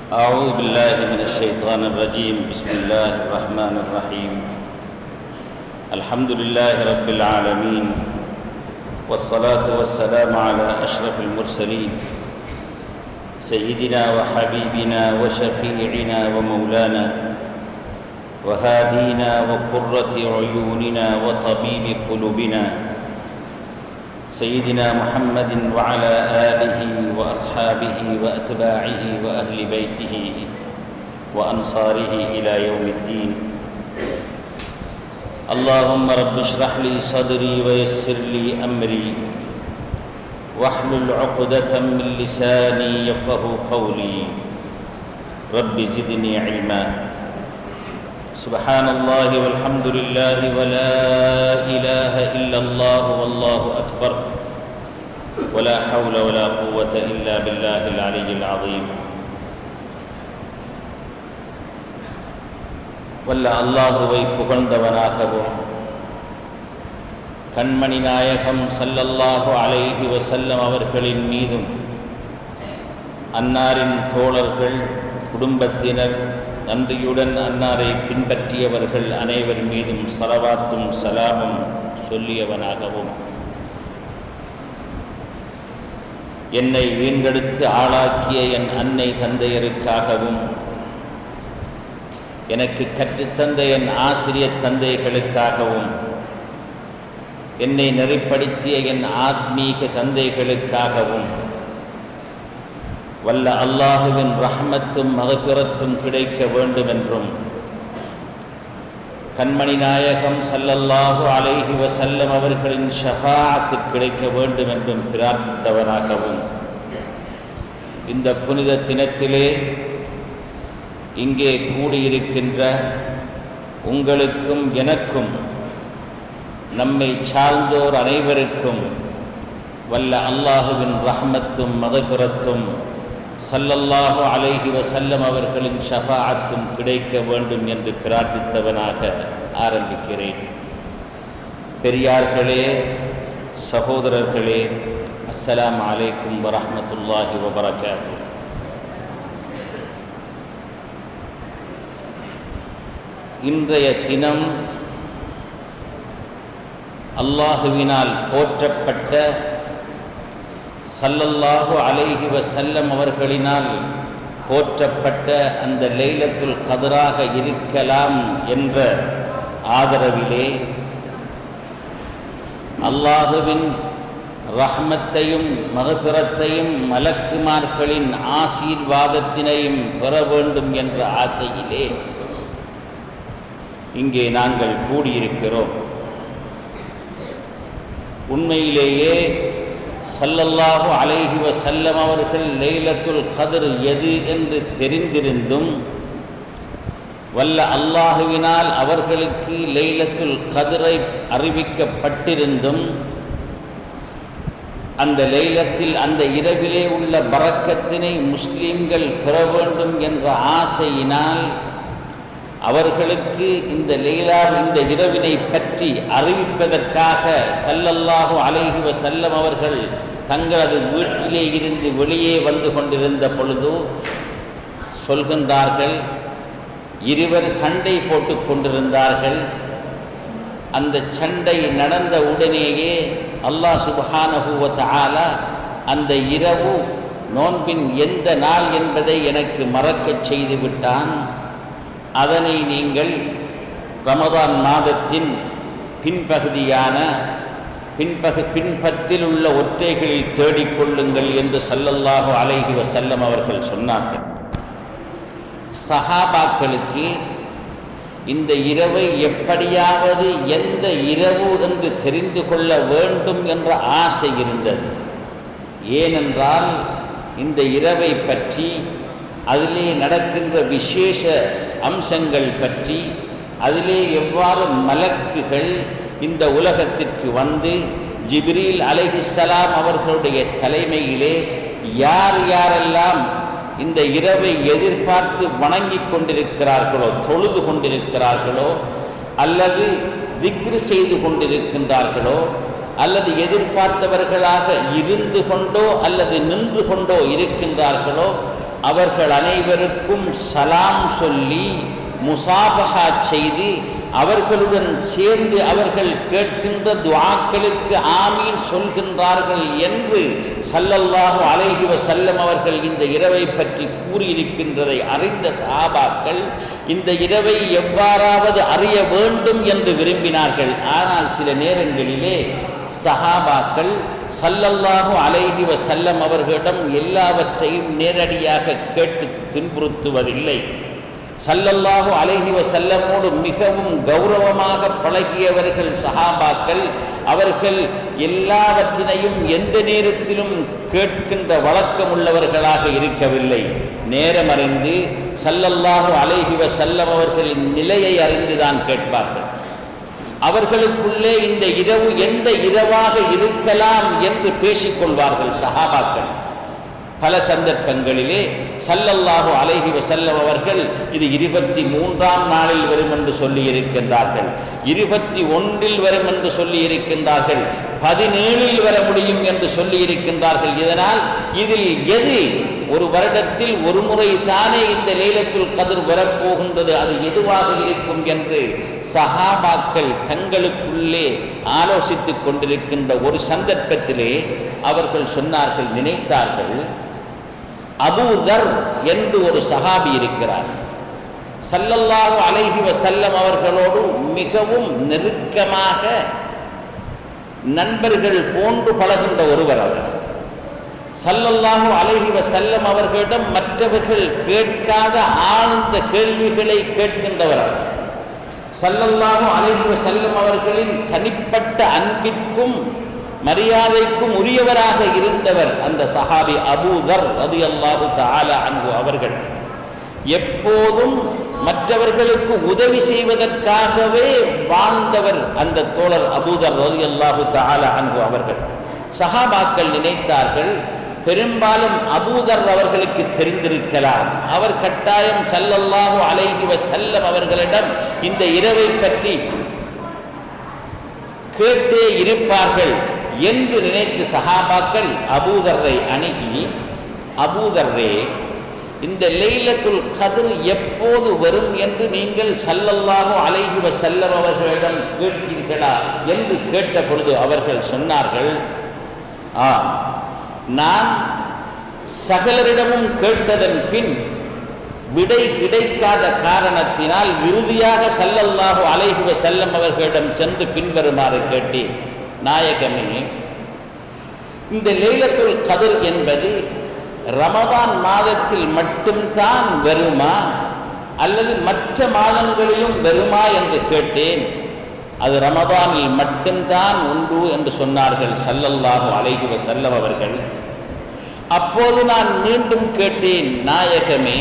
أعوذ بالله من الشيطان الرجيم. بسم الله الرحمن الرحيم. الحمد لله رب العالمين، والصلاة والسلام على أشرف المرسلين سيدنا وحبيبنا وشفيعنا ومولانا وهادينا وقرة عيوننا وطبيب قلوبنا سيدنا محمد وعلى آله وأصحابه وأتباعه وأهل بيته وأنصاره إلى يوم الدين. اللهم رب اشرح لي صدري ويسر لي أمري واحلل عقدة من لساني يفقه قولي. رب زدني علما. سبحان الله والحمد لله ولا إله إلا الله والله أكبر ولا حول ولا قوة إلا بالله العلي العظيم. வல்ல அல்லாஹுவை புகழ்ந்தவனாகவும் கண்மணி நாயகம் ஸல்லல்லாஹு அலைஹி வஸல்லம் அவர்களின் மீதும் அன்னாரின் தோழர்கள் குடும்பத்தினர் நன்றியுடன் அன்னாரை பின்பற்றியவர்கள் அனைவர் மீதும் ஸலவாத்தும் சலாமும் சொல்லியவனாகவும் என்னை வீண்டெடுத்து ஆளாக்கிய என் அன்னை தந்தையருக்காகவும் எனக்கு கற்றுத்தந்த என் ஆசிரியர் தந்தைகளுக்காகவும் என்னை நெறிப்படுத்திய என் ஆத்மீக தந்தைகளுக்காகவும் வல்ல அல்லாஹுவின் ரஹ்மத்தும் மக்ஃபிரத்தும் கிடைக்க வேண்டும் என்றும் கண்மணி நாயகம் ஸல்லல்லாஹு அலைஹி வஸல்லம் அவர்களின் ஷஃபாஅத் கிடைக்க வேண்டும் என்றும் பிரார்த்தித்தவனாகவும் இந்த புனித தினத்திலே இங்கே கூடியிருக்கின்ற உங்களுக்கும் எனக்கும் நம்மை சார்ந்தோர் அனைவருக்கும் வல்ல அல்லாஹுவின் ரஹ்மத்தும் மக்ஃபிரத்தும் ஸல்லல்லாஹு அலைஹி வஸல்லம் அவர்களின் ஷஃபாஅத்தும் கிடைக்க வேண்டும் என்று பிரார்த்தித்தவனாக ஆரம்பிக்கிறேன். பெரியார்களே, சகோதரர்களே, அஸ்ஸலாமு அலைக்கும் வரஹ்மத்துல்லாஹி வபரகாத்துஹு. இன்றைய தினம் அல்லாஹுவினால் போற்றப்பட்ட ஸல்லல்லாஹு அலைஹி வஸல்லம் அவர்களினால் போற்றப்பட்ட அந்த லைலத்துல் கத்ராக இருக்கலாம் என்ற ஆதரவிலே அல்லாஹுவின் ரஹ்மத்தையும் மக்ஃபிரத்தையும் மலக்குமார்களின் ஆசீர்வாதத்தினையும் பெற வேண்டும் என்ற ஆசையிலே இங்கே நாங்கள் கூடியிருக்கிறோம். உண்மையிலேயே ஸல்லல்லாஹு அலைஹி வஸல்லம் அவர்கள் லைலத்துல் கத்ர் எது என்று தெரிந்திருந்தும் வல்ல அல்லாஹுவினால் அவர்களுக்கு லைலத்துல் கத்ரை அறிவிக்கப்பட்டிருந்தும் அந்த லைலத்தில் அந்த இரவிலே உள்ள பரக்கத்தினை முஸ்லிம்கள் பெற வேண்டும் என்ற ஆசையினால் அவர்களுக்கு இந்த இரவினை பற்றி அறிவிப்பதற்காக ஸல்லல்லாஹு அலைஹி வஸல்லம் அவர்கள் தங்களது வீட்டிலே இருந்து வெளியே வந்து கொண்டிருந்த பொழுது சொல்கின்றார்கள், இருவர் சண்டை போட்டு கொண்டிருந்தார்கள். அந்த சண்டை நடந்த உடனேயே அல்லாஹ் சுப்ஹானஹு வ தஆலா அந்த இரவு நோன்பின் எந்த நாள் என்பதை எனக்கு மறக்கச் செய்து விட்டான். அதனை நீங்கள் ரமதான் மாதத்தின் பின்பத்தில் உள்ள ஒற்றைகளில் தேடிக்கொள்ளுங்கள் என்று ஸல்லல்லாஹு அலைஹி வஸல்லம் அவர்கள் சொன்னார்கள். சஹாபாக்களுக்கு இந்த இரவை எப்படியாவது எந்த இரவு என்று தெரிந்து கொள்ள வேண்டும் என்ற ஆசை இருந்தது. ஏனென்றால் இந்த இரவை பற்றி, அதிலே நடக்கின்ற விசேஷ அம்சங்கள் பற்றி, அதிலே எவ்வாறு மலக்குகள் இந்த உலகத்திற்கு வந்து ஜிப்ரீல் அலைஹிஸ்ஸலாம் அவர்களுடைய தலைமையிலே யார் யாரெல்லாம் இந்த இரவை எதிர்பார்த்து வணங்கி கொண்டிருக்கிறார்களோ, தொழுது கொண்டிருக்கிறார்களோ, அல்லது திக்ர் செய்து கொண்டிருக்கின்றார்களோ, அல்லது எதிர்பார்த்தவர்களாக இருந்து கொண்டோ அல்லது நின்று கொண்டோ இருக்கின்றார்களோ, அவர்கள் அனைவருக்கும் சலாம் சொல்லி முசாபஹா செய்து அவர்களுடன் சேர்ந்து அவர்கள் கேட்கின்ற துஆக்களுக்கு ஆமீன் சொல்கின்றார்கள் என்று ஸல்லல்லாஹு அலைஹி வஸல்லம் அவர்கள் இந்த இரவை பற்றி கூறியிருக்கின்றதை அறிந்த சஹாபாக்கள் இந்த இரவை எவ்வாறாவது அறிய வேண்டும் என்று விரும்பினார்கள். ஆனால் சில நேரங்களிலே சஹாபாக்கள் ஸல்லல்லாஹு அலைஹி வஸல்லம் அவர்களிடம் எல்லாவற்றையும் நேரடியாக கேட்டு துன்புறுத்துவதில்லை. ஸல்லல்லாஹு அலைஹி வஸல்லமோடு மிகவும் கௌரவமாக பழகியவர்கள் சஹாபாக்கள். அவர்கள் எல்லாவற்றினையும் எந்த நேரத்திலும் கேட்கின்ற வழக்கமுள்ளவர்களாக இருக்கவில்லை. நேரமறிந்து ஸல்லல்லாஹு அலைஹி வஸல்லம் அவர்களின் நிலையை அறிந்துதான் கேட்பார்கள். அவர்களுக்குள்ளே இந்த இரவு எந்த இரவாக இருக்கலாம் என்று பேசிக்கொள்வார்கள் சஹாபாக்கள். பல சந்தர்ப்பங்களிலே ஸல்லல்லாஹு அலைஹி வஸல்லம் அவர்கள் இது 23ஆம் நாளில் வரும் என்று சொல்லி இருக்கின்றார்கள், 21இல் வரும் என்று சொல்லி இருக்கின்றார்கள், 17இல் வர முடியும் என்று சொல்லி இருக்கின்றார்கள். இதனால் இதில் எது ஒரு வருடத்தில் ஒரு முறை தானே இந்த லைலத்துல் கத்ர் வரப்போகின்றது, அது எதுவாக இருக்கும் என்று சஹாபாக்கள் தங்களுக்குள்ளே ஆலோசித்துக் கொண்டிருக்கின்ற ஒரு சந்தர்ப்பத்திலே அவர்கள் சொன்னார்கள், நினைத்தார்கள், அபூ தர் என்று ஒரு சஹாபி இருக்கிறார். ஸல்லல்லாஹு அலைஹி வஸல்லம் அவர்களோடு மிகவும் நெருக்கமாக நண்பர்கள் போன்று பழகின்ற ஒருவர் அவர். ஸல்லல்லாஹு அலைஹி வஸல்லம் அவர்களிடம் மற்றவர்கள் கேட்காத ஆழ்ந்த கேள்விகளை கேட்கின்றவர் அவர். ஸல்லல்லாஹு அலைஹி வஸல்லம் அவர்களின் தனிப்பட்ட அன்பிற்கும் மரியாதைக்கும் உரியவராக இருந்தவர் அந்த சஹாபி அபூ தர் ரலியல்லாஹு தஆலா அன்ஹு அவர்கள். எப்போதும் மற்றவர்களுக்கு உதவி செய்வதற்காகவே வாழ்ந்தவர் அந்த தோழர் அபூ தர் ரலியல்லாஹு தஆலா அன்ஹு அவர்கள். சஹாபாக்கள் நினைத்தார்கள், பெரும்பாலும் அபூ தர் அவர்களுக்கு தெரிந்திருக்கலாம், அவர் கட்டாயம் ஸல்லல்லாஹு அலைஹி வஸல்லம் அவர்களிடம் இந்த இரவை பற்றி கேட்டே இருப்பார்கள் என்று நினைத்து சஹாபாக்கள் அபூ தர்ரை அணுகி, அபூ தர்ரே, இந்த லைலத்துல் கத்ர் எப்போது வரும் என்று நீங்கள் ஸல்லல்லாஹு அலைஹி வஸல்லம் அவர்களிடம் கேட்கிறீர்களா என்று கேட்ட பொழுது அவர்கள் சொன்னார்கள், நான் சகலரிடமும் கேட்டதன் பின் விடை கிடைக்காத காரணத்தினால் இறுதியாக ஸல்லல்லாஹு அலைஹி வஸல்லம் அவர்களிடம் சென்று பின்வருமாறு கேட்டேன். நாயகமே, இந்த லைலத்துல் கத்ர் என்பது ரமதான் மாதத்தில் மட்டும்தான் வருமா அல்லது மற்ற மாதங்களிலும் வருமா என்று கேட்டேன். அது ரமதானில் மட்டும்தான் உண்டு என்று சொன்னார்கள் ஸல்லல்லாஹு அலைஹி வஸல்லம் அவர்கள். அப்போது நான் மீண்டும் கேட்டேன், நாயகமே,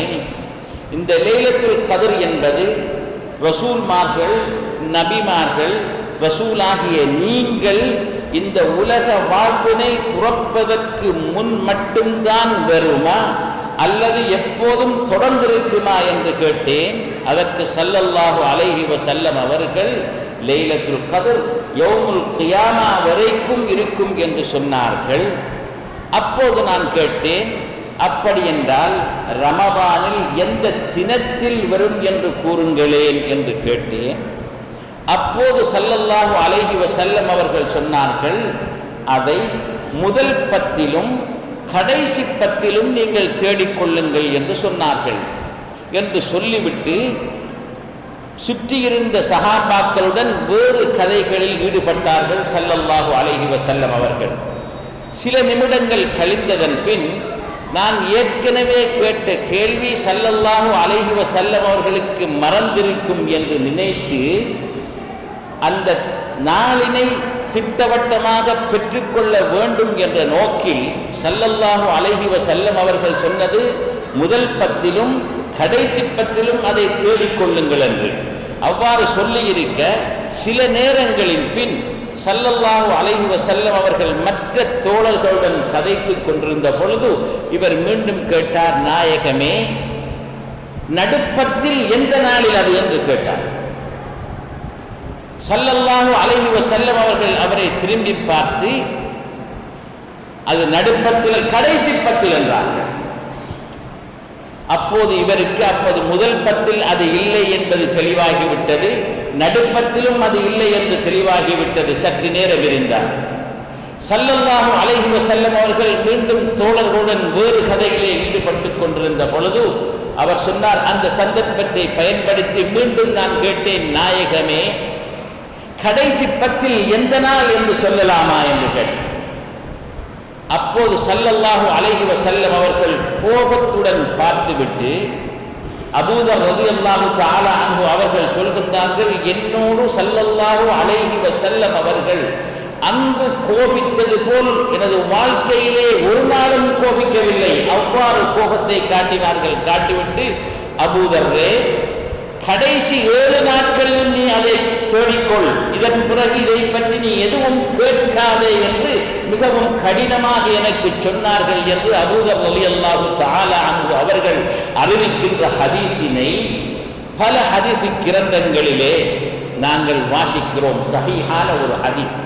இந்த லைலத்துல் கத்ர் என்பது ரசூல்மார்கள், நபிமார்கள், ரசூலாகிய நீங்கள் இந்த உலக வாழ்வினை துறப்பதற்கு முன் மட்டும்தான் வருமா அல்லது எப்போதும் தொடர்ந்திருக்குமா என்று கேட்டேன். அதற்கு ஸல்லல்லாஹு அலைஹி வஸல்லம் அவர்கள் லைலத்துல் கத்ர் யௌமுல் கியாமா வரைக்கும் இருக்கும் என்று சொன்னார்கள். அப்போது நான் கேட்டேன், அப்படி என்றால் ரமதானில் எந்த தினத்தில் வரும் என்று கூறுங்களேன் என்று கேட்டேன். அப்போது ஸல்லல்லாஹு அலைஹி வஸல்லம் அவர்கள் சொன்னார்கள், அதை முதல் பத்திலும் கடைசி பத்திலும் நீங்கள் தேடிக்கொள்ளுங்கள் என்று சொன்னார்கள். என்று சொல்லிவிட்டு சுற்றியிருந்த சஹாபாக்களுடன் வேறு கதைகளில் ஈடுபட்டார்கள் ஸல்லல்லாஹு அலைஹி வஸல்லம் அவர்கள். சில நிமிடங்கள் கழிந்ததன் பின் நான் ஏற்கனவே கேட்ட கேள்வி ஸல்லல்லாஹு அலைஹி வஸல்லம் அவர்களுக்கு மறந்திருக்கும் என்று நினைத்து அந்த நாளினை திட்டவட்டமாக பெற்றுக்கொள்ள வேண்டும் என்ற நோக்கில் ஸல்லல்லாஹு அலைஹி வஸல்லம் அவர்கள் சொன்னது முதல் பத்திலும் கடைசி பத்திலும் அதை தேடிக்கொள்ளுங்கள் என்று. அவ்வாறு சொல்லியிருக்க சில நேரங்களின் பின் ஸல்லல்லாஹு அலைஹி வஸல்லம் அவர்கள் மற்ற தோழர்களுடன் கதைத்துக் கொண்டிருந்த பொழுது இவர் மீண்டும் கேட்டார், நாயகமே, நடுப்பத்தில் எந்த நாளில் அது என்று கேட்டார். ஸல்லல்லாஹு அலைஹி வஸல்லம் அவர்கள் அவரை திரும்பி பார்த்து, அது நடுப்பத்தில் கடைசி பத்தில் என்றார்கள். அப்போது இவருக்கு அப்போது முதல் பத்தில் அது இல்லை என்பது தெளிவாகிவிட்டது, நடுப்பத்திலும் அது இல்லை என்று தெளிவாகிவிட்டது. சற்று நேரம் இருந்தார். ஸல்லல்லாஹு அலைஹி வஸல்லம் அவர்கள் மீண்டும் தோழர்களுடன் வேறு கதையிலே ஈடுபட்டுக் கொண்டிருந்த பொழுது அவர் சொன்னார், அந்த சந்தர்ப்பத்தை பயன்படுத்தி மீண்டும் நான் கேட்டேன், நாயகமே, கடைசி பத்தில் எந்த நாள் என்று சொல்லலாமா என்று கேட்டார். அப்போது ஸல்லல்லாஹு அலைஹி வஸல்லம் அவர்கள் கோபத்துடன் பார்த்துவிட்டு அபூதர் ரலியல்லாஹு தஆலா அன்ஹு அவர்கள் சொல்கின்றார்கள், என்னோடு ஸல்லல்லாஹு அலைஹி வஸல்லம் அவர்கள் அங்கு கோபித்தது போல் எனது வாழ்க்கையிலே ஒரு நாளும் கோபிக்கவில்லை. அவ்வாறு கோபத்தை காட்டினார்கள். காட்டிவிட்டு, அபூதர்ரே, கடைசி 7 நாட்களிலும் நீ அதை தேடிக்கொள், இதன் பிறகு இதை பற்றி நீ எதுவும் கேட்காதே என்று மிகவும் கடினமாக எனக்கு சொன்னார்கள் என்று அபூதர் ரலியல்லாஹு தஆலா அன்ஹு அவர்கள் அறிவிக்கின்ற ஹதீஸினை பல ஹதீஸ் கிரந்தங்களிலே நாங்கள் வாசிக்கிறோம். சஹீஹான ஒரு ஹதீஸ்.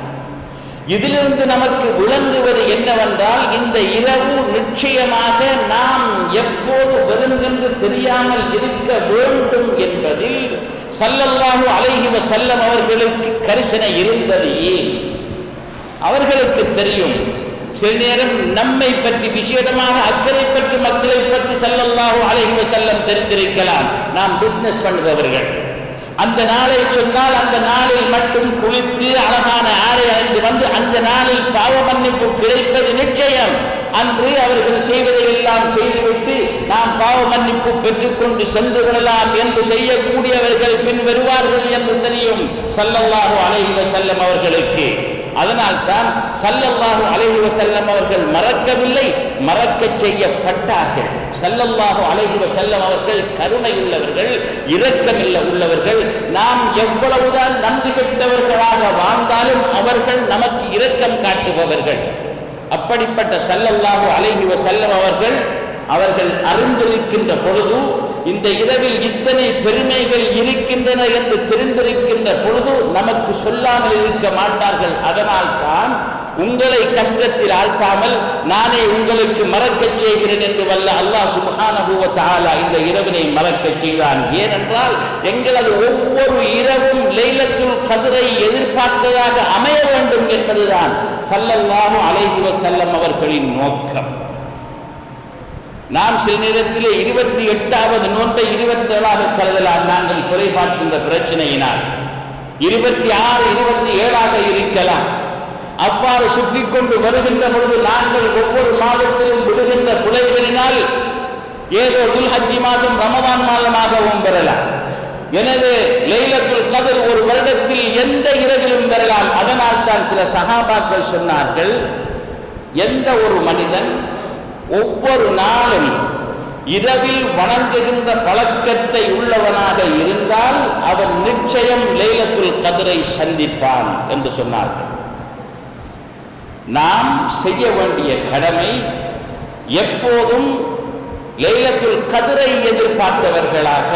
இதிலிருந்து நமக்கு விளங்குவது என்னவென்றால், இந்த இரவு நிச்சயமாக நாம் எப்போது வருமென்று தெரியாமல் இருக்க வேண்டும் என்பதில் ஸல்லல்லாஹு அலைஹி வஸல்லம் அவர்களுக்கு கரிசனை இருந்தது. அவர்களுக்கு தெரியும், சில நேரம் நம்மை பற்றி விசேடமாக அக்கறை பற்றி மக்களை பற்றி ஸல்லல்லாஹு அலைஹி வஸல்லம் தெரிந்திருக்கலாம். நாம் பிசினஸ் பண்ணுபவர்கள், அந்த நாளை சொன்னால் அந்த நாளில் மட்டும் குளித்து அழகான ஆடை அணிந்து வந்து அந்த நாளில் பாவ மன்னிப்பு கிடைப்பது நிச்சயம். அன்று அவர்கள் செய்வதை எல்லாம் செய்துவிட்டு நாம் பாவ மன்னிப்பு பெற்றுக்கொண்டு சென்று விடலாம் என்று செய்யக்கூடியவர்கள் பின் வருவார்கள் என்று தெரியும் ஸல்லல்லாஹு அலைஹி வஸல்லம் அவர்களுக்கு. அதனால் தான் ஸல்லல்லாஹு அலைஹி வஸல்லம் அவர்கள் மறக்கவில்லை, மறக்க செய்யப்பட்டார்கள். ஸல்லல்லாஹு அலைஹி வஸல்லம் அவர்கள் கருணை உள்ளவர்கள், இரக்கமில்ல உள்ளவர்கள். நாம் எவ்வளவுதான் நன்றி கெட்டவர்களாக வாழ்ந்தாலும் அவர்கள் நமக்கு இரக்கம் காட்டுபவர்கள். அப்படிப்பட்ட ஸல்லல்லாஹு அலைஹி வஸல்லம் அவர்கள் அறிந்திருக்கின்ற பொழுது, இந்த இரவில் இத்தனை பெருமைகள் இருக்கின்றன என்று தெரிந்திருக்கின்ற பொழுது நமக்கு சொல்லாமல் இருக்க மாட்டார்கள். அதனால் தான் உங்களை கஷ்டத்தில் ஆழ்த்தாமல் நானே உங்களுக்கு மறக்கச் செய்கிறேன் என்று வல்ல அல்லாஹ் சுப்ஹானஹு வ தஆலா இந்த இரவினை மறக்கச் செய்தான். ஏனென்றால் எங்களது ஒவ்வொரு இரவும் லைலத்துல் கத்ரை எதிர்பார்த்ததாக அமைய வேண்டும் என்பதுதான் ஸல்லல்லாஹு அலைஹி வஸல்லம் அவர்களின் நோக்கம். நாம் சில நேரத்திலே 28வது நோன்பை 27ஆக கருதலாம். நாங்கள் குறை பார்க்கின்ற பிரச்சனையினால் 26, 27ஆக இருக்கலாம். அவ்வாறு சுற்றிக் கொண்டு வருகின்ற பொழுது நாங்கள் ஒவ்வொரு மாதத்திலும் விடுகின்ற பிழைகளினால் ஏதோ துல்ஹஜ்ஜி மாதம் ரமதான் மாதமாகவும் பெறலாம். எனவே லைலத்துல் கத்ர் ஒரு வருடத்தில் எந்த இரவிலும் பெறலாம். அதனால் தான் சில சஹாபாக்கள் சொன்னார்கள், எந்த ஒரு மனிதன் ஒவ்வொரு நாளும் இரவில் வணங்குகின்ற பழக்கத்தை உள்ளவனாக இருந்தால் அவன் நிச்சயம் லைலத்துல் கத்ரை சந்திப்பான் என்று சொன்னார்கள். நாம் செய்ய வேண்டிய கடமை எப்போதும் லைலத்துல் கத்ரை எதிர்பார்த்தவர்களாக,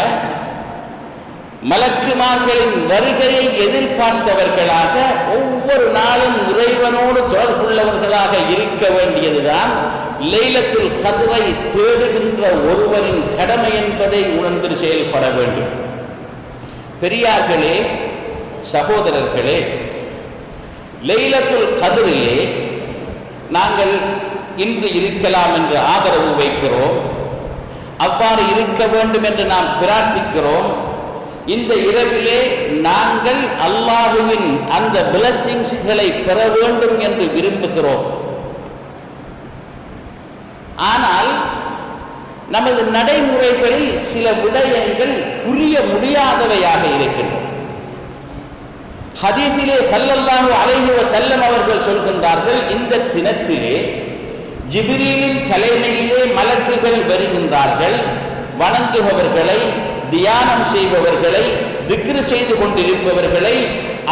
மலக்குமார்களின் வருகையை எதிர்பார்த்தவர்களாக, ஒவ்வொரு நாளும் இறைவனோடு தொடர்புள்ளவர்களாக இருக்க வேண்டியதுதான் லைலத்துல் கத்ரை தேடுகின்ற ஒருவரின் கடமை என்பதை உணர்ந்து செயல்பட வேண்டும். பெரியார்களே, சகோதரர்களே, லைலத்துல் கத்ரிலே நாங்கள் இன்று இருக்கலாம் என்று ஆதரவு வைக்கிறோம். அவ்வாறு இருக்க வேண்டும் என்று நாம் பிரார்த்திக்கிறோம். இந்த இரவிலே நாங்கள் அல்லாஹ்வின் அந்த பிளஸிங்ஸ்களை பெற வேண்டும் என்று விரும்புகிறோம். ஆனால் நமது நடைமுறைகளில் சில விடயங்கள் புரிய முடியாதவையாக இருக்கின்றன. ஹதீஸிலே ஸல்லல்லாஹு அலைஹி வஸல்லம் அவர்கள் சொல்கின்றார்கள், இந்த தினத்திலே ஜிப்ரீலின் தலைமையிலே மலக்குகள் வருகின்றார்கள். வணங்குபவர்களை, தியானம் செய்பவர்களை, திக்ரு செய்து கொண்டிருப்பவர்களை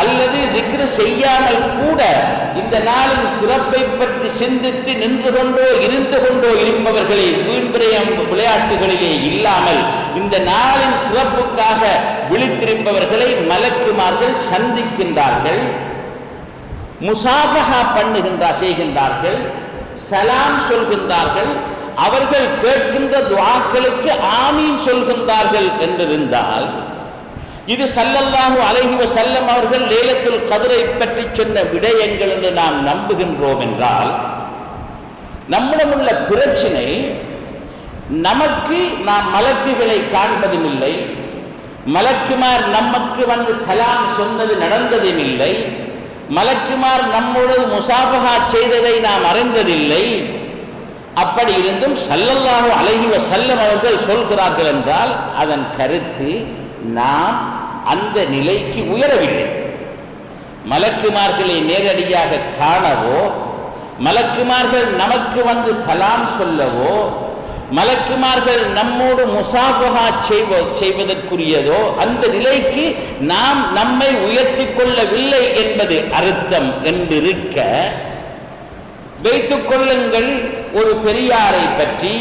அல்லது திக்ரு செய்யாமல் கூட இந்த நாளின் சிறப்பை பற்றி சிந்தித்து நின்று கொண்டோ இருந்து கொண்டோ இருப்பவர்களை, வீண்பிரயம் விளையாட்டுகளிலே இல்லாமல் இந்த நாளின் சிறப்புக்காக விழித்திருப்பவர்களை மலக்குமார்கள் சந்திக்கின்றார்கள், முசாபஹா செய்கின்றார்கள், சலாம் சொல்கின்றார்கள். அவர்கள் கேட்கின்ற துஆக்களுக்கு ஆமீன் சொல்கின்றார்கள் என்றிருந்தால், இது ஸல்லல்லாஹு அலைஹி வஸல்லம் அவர்கள் லைலத்துல் கத்ரை பற்றி சொன்ன விடயங்கள் என்று நாம் நம்புகின்றோம் என்றால், நம்மிடம் உள்ள பிரச்சனை, நமக்கு நாம் மலக்குகளை காண்பதும் இல்லை, மலக்குமார் நமக்கு வந்து சலாம் சொன்னது நடந்ததும் இல்லை, மலக்குமார் நம்மோடு முசாபஹா செய்ததை நாம் அறிந்ததில்லை. அப்படி இருந்தும் ஸல்லல்லாஹு அலைஹி வஸல்லம் அவர்கள் சொல்கிறார்கள் என்றால், அதன் கருத்து நாம் அந்த நிலைக்கு உயரவில்லை. மலக்குமார்களை நேரடியாக காணவோ, மலக்குமார்கள் நமக்கு வந்து சலாம் சொல்லவோ, மலக்குமார்கள் நம்மோடு முசாபஹா செய்வதற்குரியதோ அந்த நிலைக்கு நாம் நம்மை உயர்த்தி கொள்ளவில்லை என்பது அர்த்தம் என்றிருக்க, வைத்துக் கொள்ளுங்கள், ஒரு பெரியாரை பற்றி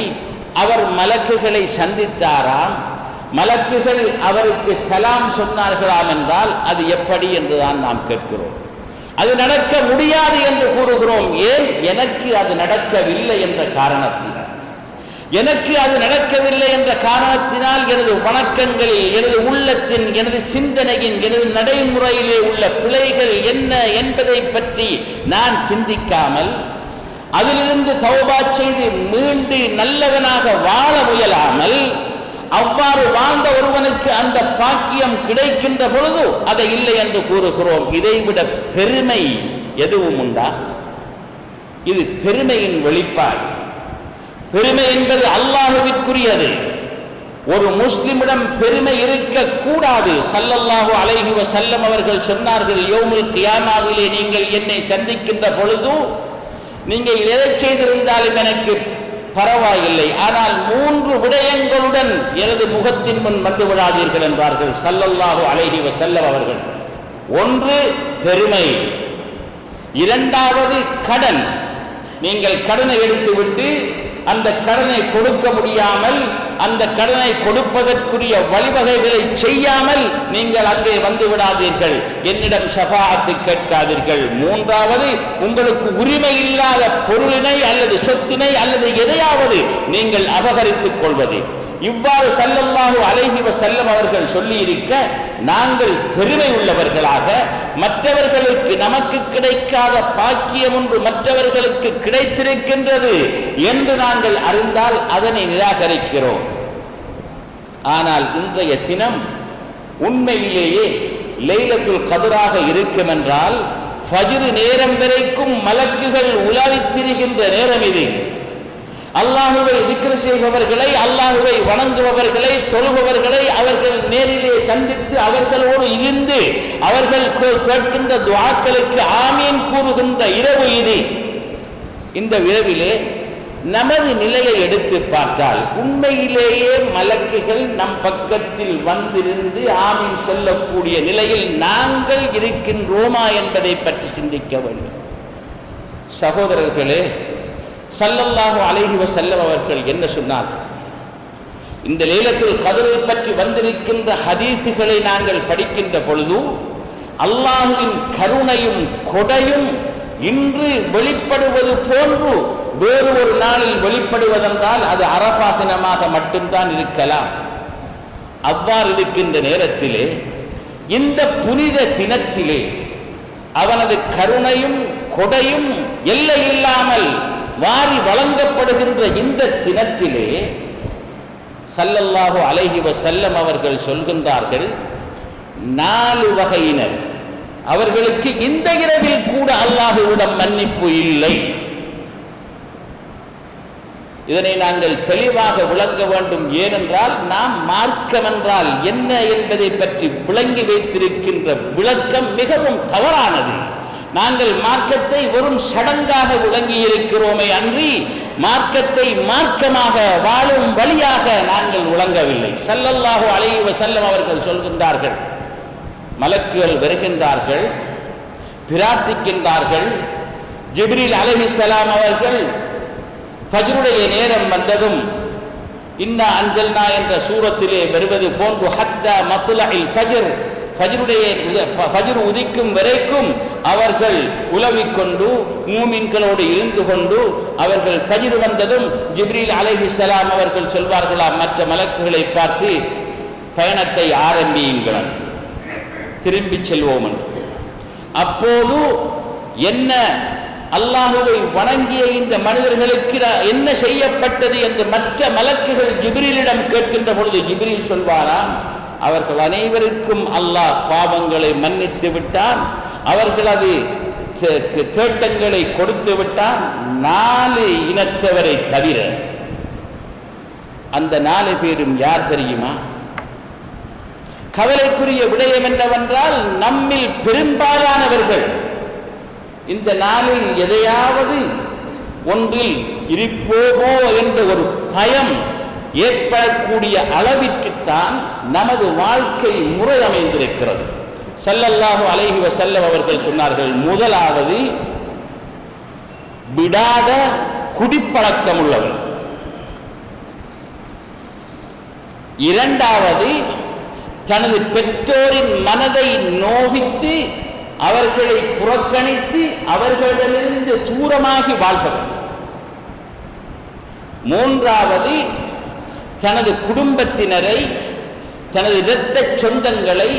அவர் மலக்குகளை சந்தித்தாராம், மலக்குகள் அவருக்கு சலாம் சொன்னார்களாம் என்றால் அது எப்படி என்றுதான் நாம் கேட்கிறோம். அது நடக்க முடியாது என்று கூறுகிறோம். ஏன்? எனக்கு அது நடக்கவில்லை என்ற காரணத்தினால். எனக்கு அது நடக்கவில்லை என்ற காரணத்தினால் எனது வணக்கங்களில், எனது உள்ளத்தின், எனது சிந்தனையின், எனது நடைமுறையிலே உள்ள பிழைகள் என்ன என்பதை பற்றி நான் சிந்திக்காமல், அதிலிருந்து தௌபா செய்து மீண்டு நல்லவனாக வாழ முயலாமல், அவ்வாறு வாழ்ந்த ஒருவனுக்கு அந்த பாக்கியம் கிடைக்கின்ற பொழுது அதை இல்லை என்று கூறுகிறோம். இதைவிட பெருமை எதுவும் உண்டா? இது பெருமையின் வெளிப்பாடு. பெருமை என்பது அல்லாஹ்விற்குரியது. ஒரு முஸ்லிமிடம் பெருமை இருக்கக்கூடாது. ஸல்லல்லாஹு அலைஹி வஸல்லம் அவர்கள் சொன்னார்கள், யௌமுல் கியாமாவிலே நீங்கள் என்னை சந்திக்கின்ற பொழுது நீங்கள் எதை செய்திருந்தாலும் எனக்கு பரவாயில்லை, ஆனால் 3 விடயங்களுடன் எனது முகத்தின் முன் வந்து விடாதீர்கள் என்றார்கள் ஸல்லல்லாஹு அலைஹி வஸல்லம் அவர்கள். ஒன்று பெருமை, இரண்டாவது கடன். நீங்கள் கடனை எடுத்துவிட்டு அந்த கடனை கொடுக்க முடியாமல், அந்த கடனை கொடுப்பதற்குரிய வழிவகைகளை செய்யாமல் நீங்கள் அங்கே வந்து விடாதீர்கள், என்னிடம் ஷஃபாஅத்து கேட்காதீர்கள். மூன்றாவது, உங்களுக்கு உரிமை இல்லாத பொருளினை அல்லது சொத்தினை அல்லது எதையாவது நீங்கள் அபகரித்துக் கொள்வது. இவ்வாறு ஸல்லல்லாஹு அலைஹி வஸல்லம் அவர்கள் சொல்லி இருக்க, நாங்கள் பெருமை உள்ளவர்களாக, மற்றவர்களுக்கு நமக்கு கிடைக்காத பாக்கியம் ஒன்று மற்றவர்களுக்கு கிடைத்திருக்கின்றது என்று நாங்கள் அறிந்தால் அதனை நிராகரிக்கிறோம். ஆனால் இன்றைய தினம் உண்மையிலேயே லைலத்துல் கத்ராக இருக்கும் என்றால், ஃபஜ்ர் நேரம் வரைக்கும் மலக்குகள் உலாவித் திரிகின்ற நேரம் இது. அல்லாஹுவை திக்ர் செய்பவர்களை, அல்லாஹுவை வணங்குபவர்களை, தொழுபவர்களை அவர்கள் நேரிலே சந்தித்து அவர்களோடு இருந்து அவர்கள் கேட்கின்ற துஆக்களுக்கு ஆமீன் கூறுகின்ற இரவு இது. இந்த இரவிலே நமது நிலையை எடுத்து பார்த்தால் உண்மையிலேயே மலக்குகள் நம் பக்கத்தில் வந்திருந்து ஆமீன் சொல்லக்கூடிய நிலையில் நாங்கள் இருக்கின்றோமா என்பதை பற்றி சிந்திக்க வேண்டும். சகோதரர்களே, ஸல்லல்லாஹு அலைஹி வஸல்லம் அவர்கள் என்ன சொன்னார்கள்? இந்த லைலத்துல் கத்ரை பற்றி வந்திருக்கின்ற ஹதீஸுகளை நாங்கள் படிக்கின்ற பொழுது, அல்லாஹ்வின் கருணையும் கொடையும் இன்று வெளிப்படுவது போன்று வேறு ஒரு நாளில் வெளிப்படுவதென்றால் அது அரஃபா தினமாக மட்டும்தான் இருக்கலாம். அவ்வாறு இருக்கின்ற நேரத்திலே, இந்த புனித தினத்திலே அவனது கருணையும் கொடையும் எல்லை இல்லாமல் வாரி வழங்கப்படுகின்ற இந்த தினத்திலே ஸல்லல்லாஹு அலைஹி வஸல்லம் அவர்கள் சொல்கின்றார்கள், 4 வகையினர் அவர்களுக்கு இந்த இரவில் கூட அல்லாஹ்விடம் மன்னிப்பு இல்லை. இதனை நாங்கள் தெளிவாக விளங்க வேண்டும். ஏனென்றால் நாம் மார்க்கம் என்றால் என்ன என்பதை பற்றி விளங்கி வைத்திருக்கின்ற விளக்கம் மிகவும் தவறானது. நாங்கள் மார்க்கத்தை வெறும் சடங்காக விளங்கி இருக்கிறோமே அன்றி மார்க்கத்தை மார்க்கமாக வாழும் வழியாக நாங்கள் விளங்கவில்லை. ஸல்லல்லாஹு அலைஹி வஸல்லம் அவர்கள் சொல்கின்றார்கள், மலக்குகள் வருகின்றார்கள், பிரார்த்திக்கின்றார்கள். ஜிப்ரீல் அலைஹிஸ்ஸலாம் அவர்கள் ஃபஜ்ருடைய நேரம் வந்ததும், இன்னா அன்ஸல்னா என்ற சூரத்திலே வருவது போன்று ஹத்தா மத்லஇல் ஃபஜ்ர், ஃபஜ்ர் உதிக்கும் வரைக்கும் அவர்கள் உலவிக்கொண்டு மூமின்களோடு இருந்து கொண்டு அவர்கள் ஃபஜ்ர் வந்ததும் ஜிப்ரீல் அலைஹிஸ்ஸலாம் அவர்கள் சொல்வார்களாம் மற்ற மலக்குகளை பார்த்து, பயணத்தை ஆரம்பியுங்கள், திரும்பி செல்வோம் என்று. அப்போது என்ன அல்லாஹுவை வணங்கிய இந்த மனிதர்களுக்கு என்ன செய்யப்பட்டது என்று மற்ற மலக்குகள் ஜிப்ரீலிடம் கேட்கின்ற பொழுது ஜிப்ரீல் சொல்வாராம், அவர்கள் அனைவருக்கும் அல்லாஹ் பாவங்களை மன்னித்து விட்டான், அவர்களது தேட்டங்களை கொடுத்து விட்டான், 4 இனத்தவரை தவிர. அந்த 4 பேரும் யார் தெரியுமா? கவலைக்குரிய விடயம் என்னவென்றால், நம்மில் பெரும்பாலானவர்கள் இந்த நாளில் எதையாவது ஒன்றில் இருப்போமோ என்ற ஒரு பயம் ஏற்படக்கூடிய அளவிற்குத்தான் நமது வாழ்க்கை முறை அமைந்திருக்கிறது. ஸல்லல்லாஹு அலைஹி வஸல்லம் அவர்கள் சொன்னார்கள், முதலாவது விடாத குடிப்பழக்கம் உள்ளவர், இரண்டாவது தனது பெற்றோரின் மனதை நோவித்து அவர்களை புறக்கணித்து அவர்களிடமிருந்து தூரமாகி வாழ்பவர், மூன்றாவது தனது குடும்பத்தினரை, தனது இரத்த சொந்தங்களை,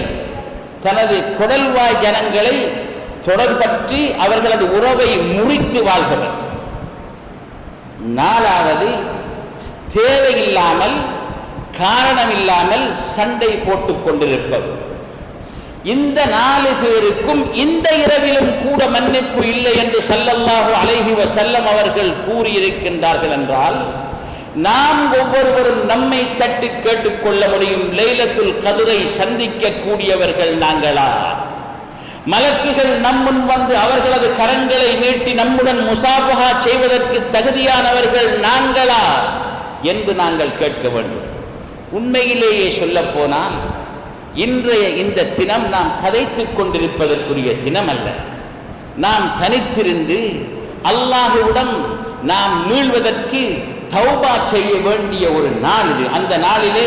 தனது குடல்வாய் ஜனங்களை தொடர்பற்றி அவர்களது உறவை முறித்து வாழ்பவர், நாலாவது தேவையில்லாமல் காரணமில்லாமல் சண்டை போட்டுக் கொண்டிருப்பவர். இந்த 4 பேருக்கும் இந்த இரவிலும் கூட மன்னிப்பு இல்லை என்று ஸல்லல்லாஹு அலைஹி வஸல்லம் அவர்கள் கூறியிருக்கின்றார்கள் என்றால், நாம் ஒவ்வொருவரும் நம்மை தட்டி கேட்டுக்கொள்ள முடியும், லைலத்துல் கத்ரை சந்திக்க கூடியவர்கள் நாங்களா? மலக்குகள் நம்முன் வந்து அவர்களது கரங்களை நீட்டி நம்முடன் முசாபஹா செய்வதற்கு தகுதியானவர்கள் நாங்களா என்று நாங்கள் கேட்க வேண்டும். உண்மையிலேயே சொல்ல போனால் இன்றைய இந்த தினம் நாம் கதைத்துக் கொண்டிருப்பதற்குரிய தினம் அல்ல. நாம் தனித்திருந்து அல்லாஹ்விடம் நாம் மீள்வதற்கு தௌபா செய்ய வேண்டிய ஒரு நாள் இது. அந்த நாளிலே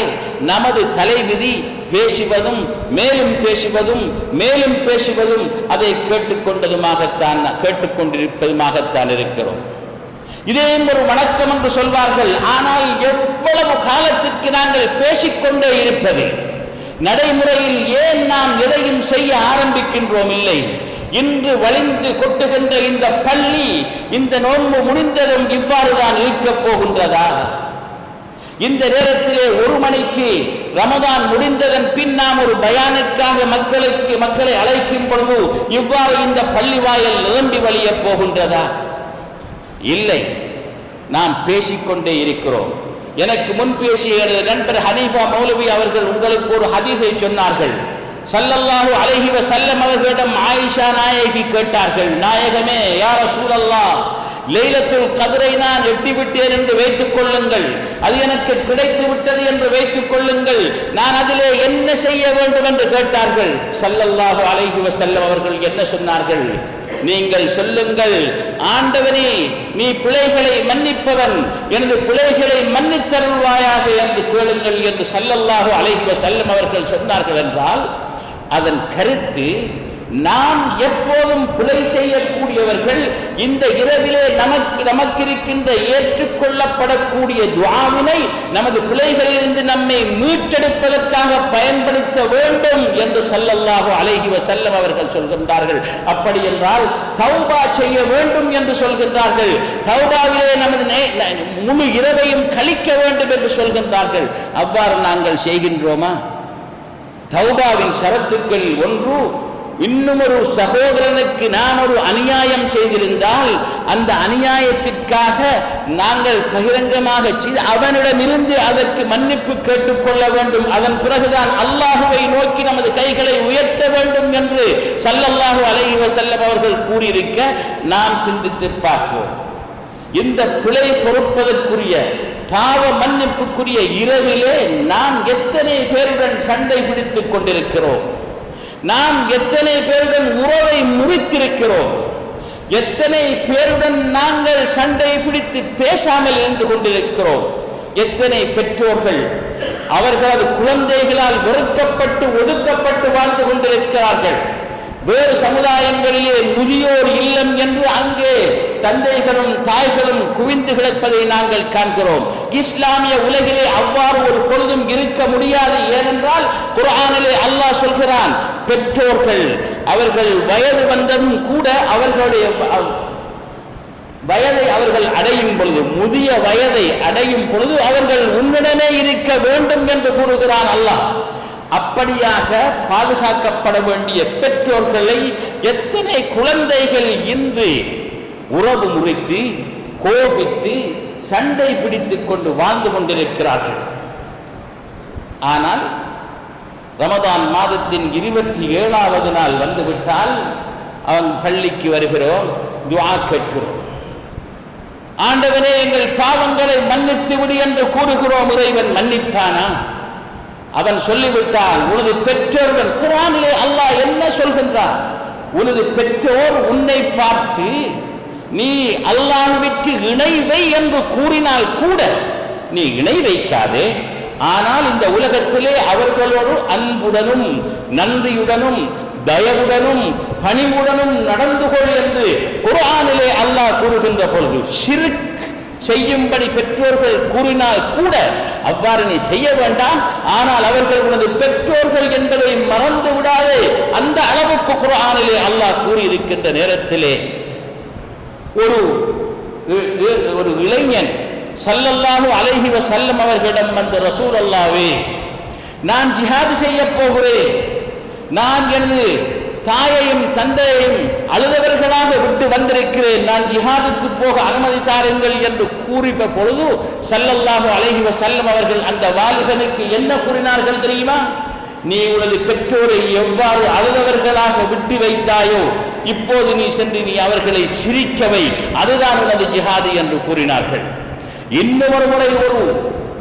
நமது தலைவிதி பேசுவதும் மேலும் பேசுவதும் மேலும் பேசுவதும் அதை கேட்டுக்கொண்டிருப்பதுமாகத்தான் இருக்கிறோம். இதே ஒரு வணக்கம் என்று சொல்வார்கள். ஆனால் எவ்வளவு காலத்திற்கு நாங்கள் பேசிக்கொண்டே இருப்பது? நடைமுறையில் ஏன் நாம் எதையும் செய்ய ஆரம்பிக்கின்றோம்? இல்லை. இன்று வழிந்து கொட்டுகின்ற இந்த பள்ளி இந்த நோன்பு முடிந்ததும் இவ்வாறுதான் இருக்கப் போகின்றதா? இந்த நேரத்திலே 1 மணிக்கு ரமதான் முடிந்ததன் பின் நாம் ஒரு பயானுக்காக மக்களை அழைக்கும் பொழுது இவ்வாறு இந்த பள்ளி வாயில் ஏண்டி வழிய போகின்றதா? இல்லை. நாம் பேசிக்கொண்டே இருக்கிறோம். எனக்கு முன் பேசிய எனது நண்பர் ஹனீஃபா மௌலவி அவர்கள் உங்களுக்கு ஒரு ஹதீஸை சொன்னார்கள். ஸல்லல்லாஹு அலைஹி வஸல்லம் அவர்களிடம் ஆயிஷா நாயகி கேட்டார்கள், நாயகமே யா ரசூலல்லாஹ், லைலத்துல் கத்ரை நான் எட்டிவிட்டேன் என்று வைத்துக் கொள்ளுங்கள், அது எனக்கு கிடைத்து விட்டது என்று வைத்துக் கொள்ளுங்கள், நான் அதிலே என்ன செய்ய வேண்டும் என்று கேட்டார்கள். ஸல்லல்லாஹு அலைஹி வஸல்லம் அவர்கள் என்ன சொன்னார்கள்? நீங்கள் சொல்லுங்கள், ஆண்டவனே நீ பிழைகளை மன்னிப்பவன், எனது பிழைகளை மன்னித்தருள்வாயாக என்று கேளுங்கள் என்று ஸல்லல்லாஹு அலைஹி வஸல்லம் அவர்கள் சொன்னார்கள். என்றால் அதன் கருத்து, நாம் எப்போதும் பிழை செய்யக்கூடியவர்கள் இந்த இரவிலே நமக்கு இருக்கின்ற ஏற்றுக்கொள்ளப்படக்கூடிய துஆவினை நமது பிழைகளிலிருந்து நம்மை மீட்டெடுப்பதற்காக பயன்படுத்த வேண்டும் என்று ஸல்லல்லாஹு அலைஹி வஸல்லம் அவர்கள் சொல்கின்றார்கள். அப்படி என்றால் தௌபா செய்ய வேண்டும் என்று சொல்கின்றார்கள். தௌபாவிலே நமது முழு இரவையும் கழிக்க வேண்டும் என்று சொல்கின்றார்கள். அவ்வாறு நாங்கள் செய்கின்றோமா? தௌபாவின் ஷரத்துக்கள் ஒன்று, இன்னும் ஒரு சகோதரனுக்கு நாம் ஒரு அநியாயம் செய்திருந்தால் அந்த அநியாயத்திற்காக நாங்கள் பகிரங்கமாக செய்து அவனிடமிருந்து அதற்கு மன்னிப்பு கேட்டுக்கொள்ள வேண்டும். அதன் பிறகுதான் அல்லாஹுவை நோக்கி நமது கைகளை உயர்த்த வேண்டும் என்று ஸல்லல்லாஹு அலைஹி வஸல்லம் அவர்கள் கூறியிருக்க நாம் சிந்தித்து பார்ப்போம். இந்த பிழை பொறுப்பதற்குரிய பாவ மன்னிப்புக்குரிய இரவிலே நாம் எத்தனை பேருடன் சண்டை பிடித்துக் கொண்டிருக்கிறோம்? நாம் எத்தனை பேருடன் உறவை முறித்திருக்கிறோம்? எத்தனை பேருடன் நாங்கள் சண்டை பிடித்து பேசாமல் இருந்து கொண்டிருக்கிறோம்? எத்தனை பெற்றோர்கள் அவர்களது குழந்தைகளால் வெறுக்கப்பட்டு ஒதுக்கப்பட்டு வாழ்ந்து கொண்டிருக்கிறார்கள். வேறு சமுதாயங்களிலே முதியோர் இல்லம் என்று அங்கே தந்தைகளும் தாய்களும் குவிந்து கிடப்பதை நாங்கள் காண்கிறோம். இஸ்லாமிய உலகிலே அவ்வாறு ஒரு பொழுதும் இருக்க முடியாது. ஏனென்றால் குர்ஆனிலே அல்லாஹ் சொல்கிறான், பெற்றோர்கள் அவர்கள் வயது வந்ததும் கூட அவர்களுடைய வயதை அவர்கள் அடையும் பொழுது, முதிய வயதை அடையும் பொழுது அவர்கள் உன்னிடமே இருக்க வேண்டும் என்று கூறுகிறான் அல்லாஹ். அப்படியாக பாதுகாக்கப்பட வேண்டிய பெற்றோர்களை எத்தனை குழந்தைகள் இன்று உறவு முறித்து கோபித்து சண்டை பிடித்துக் கொண்டு வாழ்ந்து கொண்டிருக்கிறார்கள். ஆனால் ரமதான் மாதத்தின் 27வது நாள் வந்துவிட்டால் அவன் பள்ளிக்கு வருகிறோம், துஆ கேட்கிறோம். ஆண்டவனே எங்கள் பாவங்களை மன்னித்து விடு என்று கூறுகிறோம். இறைவன் மன்னிப்பானா? அவன் சொல்லிவிட்டான், உனது பெற்றோர்கள், குர்ஆனிலே அல்லாஹ் என்ன சொல்கின்றான்? உனது பெற்றோர் உன்னை பார்த்து நீ அல்லாஹ்விற்கு இணை வை என்று கூறினால் கூட நீ இணை வைக்காதே, ஆனால் இந்த உலகத்திலே அவர்களோடு அன்புடனும் நன்றியுடனும் தயவுடனும் பணிவுடனும் நடந்து கொள் என்று குர்ஆனிலே அல்லாஹ் கூறுகின்ற பொழுது, ஷிர்க் செய்யும்படி பெற்றோர்கள் கூறினால் கூட அவ்வாறு நீ செய்ய வேண்டாம், ஆனால் அவர்கள் உனது பெற்றோர்கள் என்பதை மறந்து விடாதே. அந்த அளவுக்கு குர்ஆனிலே அல்லாஹ் கூறியிருக்கின்ற நேரத்திலே ஒரு இளைஞன் ஸல்லல்லாஹு அலைஹி வஸல்லம் அவர்களிடம் வந்த ரசூலுல்லாஹ்வே, நான் ஜிஹாத் செய்ய போகிறேன், நான் எனது தாயையும் தந்தையையும் அழுதவர்களாக விட்டு வந்திருக்கிறேன், நான் ஜிஹாதுக்கு போக அனுமதி தாருங்கள் என்று கூறிய பொழுது ஸல்லல்லாஹு அலைஹி வஸல்லம் அவர்கள் அந்த வாலிபனுக்கு என்ன கூறினார்கள் தெரியுமா? நீ உனது பெற்றோரை எவ்வாறு அழுதவர்களாக விட்டு வைத்தாயோ இப்போது நீ சென்று நீ அவர்களை சிரிக்கவை, அதுதான் உனது ஜிஹாது என்று கூறினார்கள். இன்னும் ஒரு முறை ஒரு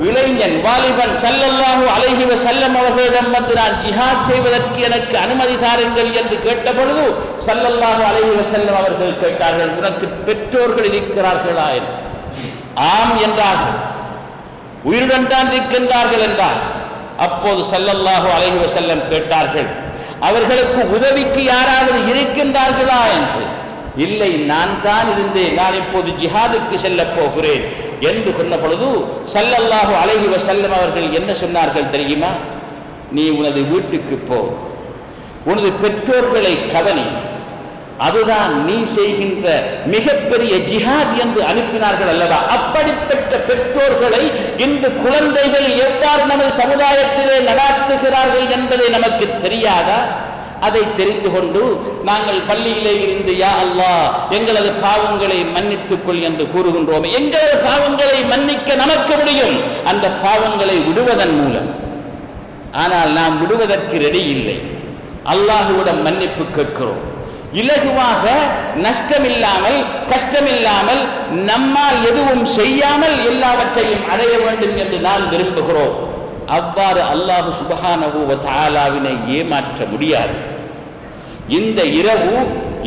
இளைஞன் வாலிபன் ஸல்லல்லாஹு அலைஹி வஸல்லம் அவர்களிடம் வந்து நான் ஜிஹாத் செய்வதற்கு எனக்கு அனுமதி தாருங்கள் என்று கேட்ட பொழுது ஸல்லல்லாஹு அலைஹி வஸல்லம் அவர்கள் கேட்டார்கள், உனக்கு பெற்றோர்கள் இருக்கிறார்களா? ஆம் என்றார்கள். உயிருடன் தான் இருக்கின்றார்கள் என்றார். அப்போது ஸல்லல்லாஹு அலைஹி வஸல்லம் கேட்டார்கள், அவர்களுக்கு உதவிக்கு யாராவது இருக்கின்றார்களா என்று. இல்லை, நான் தான் இருந்தேன், நான் இப்போது ஜிஹாதுக்கு செல்ல போகிறேன் என்று சொன்ன பொழுது ஸல்லல்லாஹு அலைஹி வஸல்லம் அவர்கள் என்ன சொன்னார்கள் தெரியுமா? நீ உனது வீட்டுக்கு போ, உனது பெற்றோர்களை கவனி, அதுதான் நீ செய்கின்ற மிகப்பெரிய ஜிஹாத் என்று அனுப்பினார்கள் அல்லவா? அப்படிப்பட்ட பெற்றோர்களை இன்று குழந்தைகள் எவ்வாறு நமது சமுதாயத்திலே நடாத்துகிறார்கள் என்பதை நமக்கு தெரியாதா? அதை தெரிந்து கொண்டு நாங்கள் பள்ளியிலே இருந்து யா அல்லாஹ் எங்களது பாவங்களை மன்னித்துக் கொள் என்று கூறுகின்றோம். எங்களது பாவங்களை மன்னிக்க நமக்கு முடியும் அந்த பாவங்களை விடுவதன் மூலம். ஆனால் நாம் விடுவதற்கு ரெடி இல்லை. அல்லாஹ்விடம் மன்னிப்பு கேட்கிறோம். இலகுவாக நஷ்டமில்லாமல் கஷ்டமில்லாமல் நம்மால் எதுவும் செய்யாமல் எல்லாவற்றையும் அடைய வேண்டும் என்று நாம் விரும்புகிறோம். அவ்வாறு அல்லாஹ் சுப்ஹானஹு வ தஆலாவினை ஏமாற்ற முடியாது. இந்த இரவு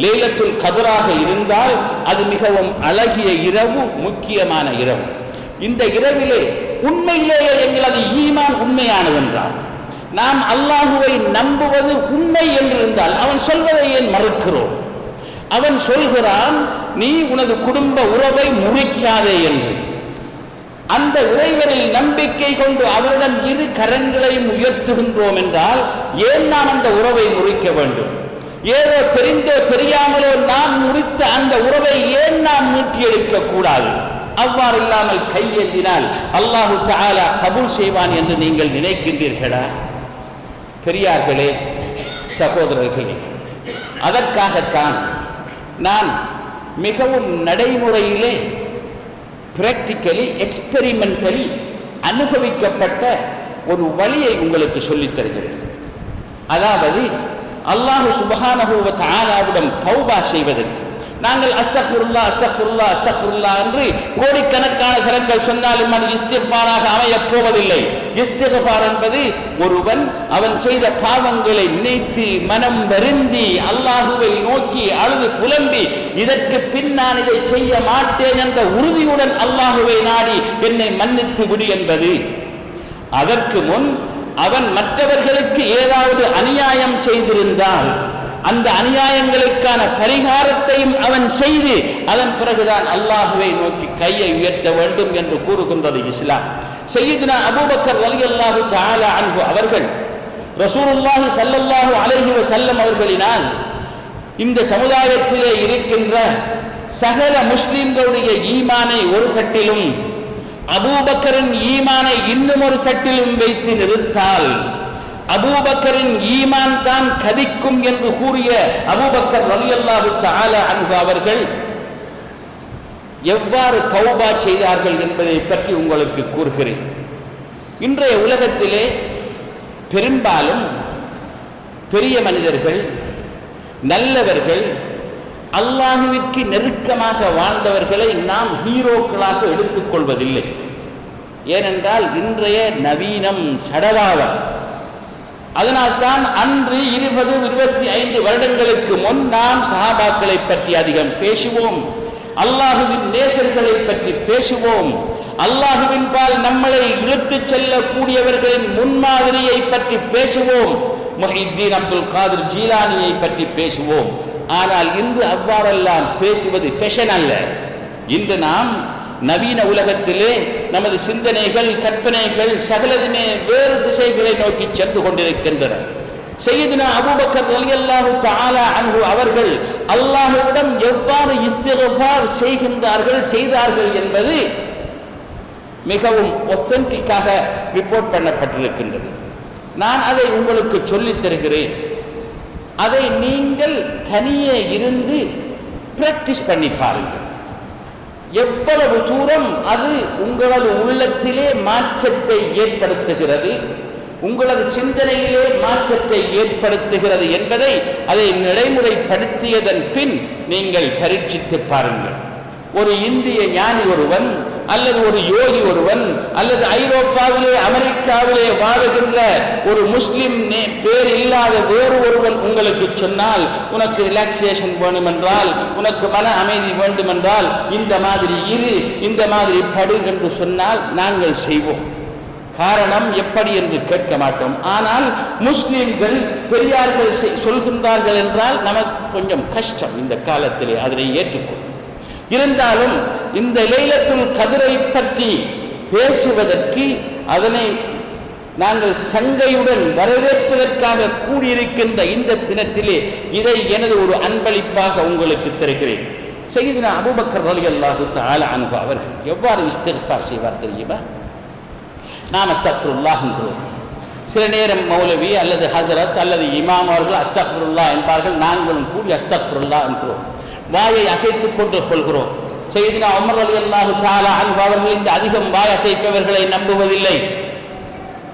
லைலத்துல் கத்ராக இருந்தால் அது மிகவும் அழகிய இரவு, முக்கியமான இரவு. இந்த இரவிலே உண்மையிலேயே எங்களது ஈமான் உண்மையானதென்றால், நாம் அல்லாஹுவை நம்புவது உண்மை என்றிருந்தால் அவன் சொல்வதை ஏன் மறுக்கிறோம்? அவன் சொல்கிறான், நீ உனது குடும்ப உறவை முறிக்காதே என்று. அந்த இறைவனில் நம்பிக்கை கொண்டு அவரிடம் இரு கரங்களையும் உயர்த்துகின்றோம் என்றால் ஏன் நாம் அந்த உறவை முறிக்க வேண்டும்? ஏதோ தெரிந்தோ தெரியாமலோ நாம் முறித்த அந்த உறவை ஏன் நாம் மீட்டி எடுக்க கூடாது? அவ்வாறு இல்லாமல் கையேந்தினால் அல்லாஹு தஆலா கபூல் செய்வான் என்று நீங்கள் நினைக்கின்றீர்களா? பெரியார்களே, சகோதரர்களே, அதற்காகத்தான் நான் மிகவும் நடைமுறையிலே பிராக்டிக்கலி எக்ஸ்பெரிமெண்டலி அனுபவிக்கப்பட்ட ஒரு வழியை உங்களுக்கு சொல்லித் தருகிறேன். அதாவது அல்லாஹ் சுப்ஹானஹு வ தஆலாவிடம் தௌபா செய்வதற்கு நாங்கள் அஸ்தக்ஃபிருல்லாஹ் அஸ்தக்ஃபிருல்லாஹ் அஸ்தக்ஃபிருல்லாஹ் என்று கோடிக்கணக்கான கரங்கள் சொன்னாலும் அது இஸ்திக்பாராக அமையப் போவதில்லை. இஸ்திக்பார் என்பது ஒருவன் அவன் செய்த பாவங்களை நினைத்து மனம் வருந்தி அல்லாஹுவை நோக்கி அழுது புலம்பி இதற்கு பின் நான் இதை செய்ய மாட்டேன் என்ற உறுதியுடன் அல்லாஹுவை நாடி என்னை மன்னித்து விடு என்பது. அதற்கு முன் அவன் மற்றவர்களுக்கு ஏதாவது அநியாயம் செய்திருந்தால் அந்த அநியாயங்களுக்கான பரிகாரத்தையும் அவன் செய்து அதன் பிறகுதான் அல்லாஹுவை நோக்கி கையை உயர்த்த வேண்டும் என்று கூறுகின்றது இஸ்லாம். சய்யிதுனா அபூபக்கர் ரலியல்லாஹு தஆலா அன்ஹு அவர்கள் ரசூலுல்லாஹி ஸல்லல்லாஹு அலைஹி வஸல்லம் அவர்களினால் இந்த சமுதாயத்திலே இருக்கின்ற சகல முஸ்லிம்களுடைய ஈமானை ஒரு தட்டிலும் அபூபக்கரின் ஈமானை இன்னும் ஒரு தட்டிலும் வைத்து நிறுத்தால் அபூபக்கரின் ஈமான் தான் கதிக்கும் என்று கூறிய அபூபக்கர் ரலியல்லாஹு தஆலா அன்ஹு அவர்கள் எவ்வாறு தௌபா செய்தார்கள் என்பதை பற்றி உங்களுக்கு கூறுகிறேன். இன்றைய உலகத்திலே பெரும்பாலும் பெரிய மனிதர்கள், நல்லவர்கள், அல்லாஹுவிற்கு நெருக்கமாக வாழ்ந்தவர்களை நாம் ஹீரோக்களாக எடுத்துக்கொள்வதில்லை. ஏனென்றால் இன்றைய நவீனம் சடவாதம். அதனால்தான் அன்று 20-25 வருடங்களுக்கு முன் நாம் சஹாபாக்களை பற்றி அதிகம் பேசுவோம், அல்லாஹுவின் நேசர்களை பற்றி பேசுவோம், அல்லாஹுவின் பால் நம்மளை இழுத்துச் செல்லக்கூடியவர்களின் முன்மாதிரியை பற்றி பேசுவோம், முஹித்தீன் அப்துல் காதிர் ஜீலானியை பற்றி பேசுவோம். ஆனால் இன்று அவ்வாறெல்லாம் பேசுவது ஃபேஷன் அல்ல. இன்று நாம் நவீன உலகத்திலே நமது சிந்தனைகள், கற்பனைகள் சகலதுமே வேறு திசைகளை நோக்கி சென்று கொண்டிருக்கின்றன. சய்யிதுனா அபூபக்கர் ரலியல்லாஹு தஆலா அன்ஹு அவர்கள் அல்லாஹ்விடம் எவ்வாறு இஸ்திக்ஃபார் செய்தார்கள் என்பது மிகவும் ஒத்தென்டிக்காக ரிப்போர்ட் பண்ணப்பட்டிருக்கின்றது. நான் அதை உங்களுக்கு சொல்லித் தருகிறேன். அதை நீங்கள் தனியே இருந்து பிராக்டிஸ் பண்ணி பாருங்கள். எவ்வளவு தூரம் அது உங்களது உள்ளத்திலே மாற்றத்தை ஏற்படுத்துகிறது, உங்களது சிந்தனையிலே மாற்றத்தை ஏற்படுத்துகிறது என்பதை அதை நடைமுறைப்படுத்தியதன் பின் நீங்கள் பரீட்சித்து பாருங்கள். ஒரு இந்திய ஞானி ஒருவன் அல்லது ஒரு யோகி ஒருவன் அல்லது ஐரோப்பாவிலே அமெரிக்காவிலே வாழுகின்ற ஒரு முஸ்லிம் பேர் இல்லாத வேறு ஒருவன் உங்களுக்கு சொன்னால், உனக்கு ரிலாக்ஸேஷன் வேண்டுமென்றால், உனக்கு மன அமைதி வேண்டுமென்றால் இந்த மாதிரி இரு, இந்த மாதிரி படு என்று சொன்னால் நாங்கள் செய்வோம். காரணம் எப்படி என்று கேட்க மாட்டோம். ஆனால் முஸ்லிம்கள் பெரியார்கள் சொல்கின்றார்கள் என்றால் நமக்கு கொஞ்சம் கஷ்டம் இந்த காலத்திலே அதனை ஏற்றுக்கொள்ளும். இருந்தாலும் இந்த லைலத்துல் கத்ரை பற்றி பேசுவதற்கு, அதனை நாங்கள் சங்கையுடன் வரவேற்பதற்காக கூடியிருக்கின்ற இந்த தினத்திலே இதை எனது ஒரு அன்பளிப்பாக உங்களுக்கு தருகிறேன். சய்யிதுனா அபூபக்கர் ரலியல்லாஹு தஆலா அன்ஹு அவர்கள் எவ்வாறு இஸ்திக்ஃபார் செய்வார் தெரியுமா? நாம் அஸ்தக்ஃபிருல்லாஹ் என்கிறோம். சில நேரம் மௌலவி அல்லது ஹசரத் அல்லது இமாம் அவர்கள் அஸ்தக்ஃபிருல்லாஹ் என்பார்கள். நாங்களும் கூடி அஸ்தக்ஃபிருல்லாஹ் என்கிறோம். வாயை அசைத்துக் கொண்டு கொள்கிறோம். சய்யிதுனா உமர் ரலியல்லாஹு தஆலா அன்ஹு அவர்கள் இந்த அதிகம் வாய் அசைப்பவர்களை நம்புவதில்லை.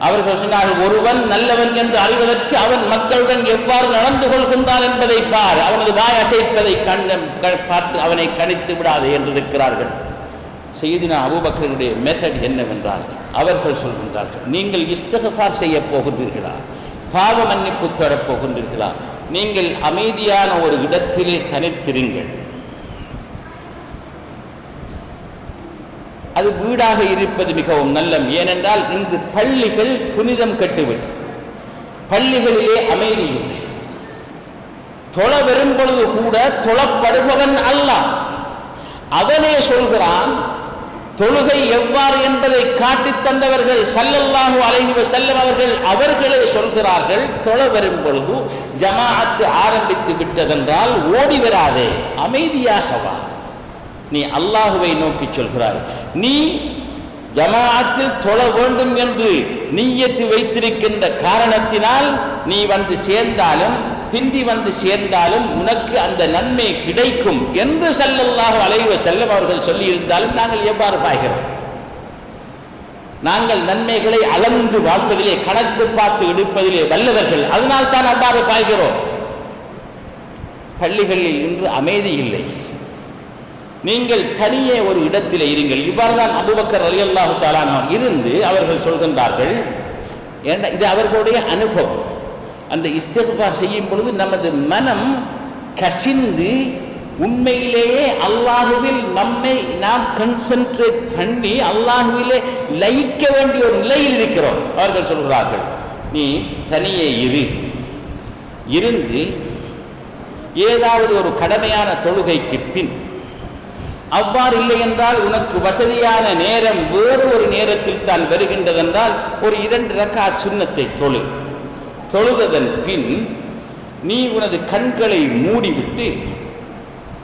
அவர்கள் சொன்னார்கள், ஒருவன் நல்லவன் என்று அறிவதற்கு அவன் மக்களுடன் எவ்வாறு நடந்து கொள்கின்றான் என்பதை பார், அவனது வாய் அசைப்பதை பார்த்து அவனை கணித்து விடாது என்று இருக்கிறார்கள். சய்யிதுனா அபூபக்கருடைய மெத்தட் என்னவென்றால், அவர்கள் சொல்கின்றார்கள், நீங்கள் இஸ்திக்ஃபார் செய்ய போகின்றீர்களா, பாவ மன்னிப்பு பெறப் போகின்றீர்களா, நீங்கள் அமைதியான ஒரு இடத்திலே தனித்திருங்கள். அது வீடாக இருப்பது மிகவும் நல்லம். ஏனென்றால் இன்று பள்ளிகள் புனிதம் கட்டுவிட்டு பள்ளிகளிலே அமைதி இல்லை. தொழ வரும் பொழுது கூட தொழப்படுபவன் அல்லாஹ். அவனே சொல்கிறான், தொழுகை எவ்வாறு என்பதை காட்டித் தந்தவர்கள் ஸல்லல்லாஹு அலைஹி வஸல்லம் அவர்களே சொல்கிறார்கள், தொழ வரும் பொழுது ஜமாஅத்து ஆரம்பித்து விட்டதென்றால் ஓடி வராதே, அமைதியாக வா. நீ அல்லாஹுவை நோக்கி சொல்கிறாய். நீ ஜமாஅத்தில் தொழ வேண்டும் என்று நிய்யத்து வைத்திருக்கின்ற காரணத்தினால் நீ வந்து சேர்ந்தாலும் பிந்தி வந்து சேர்ந்தாலும் உனக்கு அந்த நன்மை கிடைக்கும் என்று ஸல்லல்லாஹு அலைஹி வஸல்லம் அவர்கள் சொல்லி இருந்தாலும் நாங்கள் எவ்வாறு பாய்கிறோம்? நாங்கள் நன்மைகளை அளந்து வாழ்வதிலே, கணக்கு பார்த்து எடுப்பதிலே வல்லவர்கள். அதனால் தான் அவ்வாறு பாய்கிறோம். பள்ளிகளில் இன்று அமைதி இல்லை. நீங்கள் தனியே ஒரு இடத்திலே இருங்கள். இவ்வாறுதான் அபூபக்கர் ரலியல்லாஹு தஆலா இருந்து அவர்கள் சொல்கின்றார்கள். இது அவர்களுடைய அனுபவம். அந்த இஸ்திக்ஃபார் செய்யும் பொழுது நமது மனம் கசிந்து உண்மையிலேயே அல்லாஹுவில் நம்மை நாம் கன்சென்ட்ரேட் பண்ணி அல்லாஹுவிலே லயிக்க வேண்டிய ஒரு நிலையில் இருக்கிறோம். அவர்கள் சொல்கிறார்கள், நீ தனியே இருந்து ஏதாவது ஒரு கடமையான தொழுகைக்கு பின், அவ்வாறு இல்லை என்றால் உனக்கு வசதியான நேரம் வேறு ஒரு நேரத்தில் தான் வருகின்றதென்றால் ஒரு 2 ரக்காத் சுன்னத்தை தொழுததன் பின் நீ உனது கண்களை மூடிவிட்டு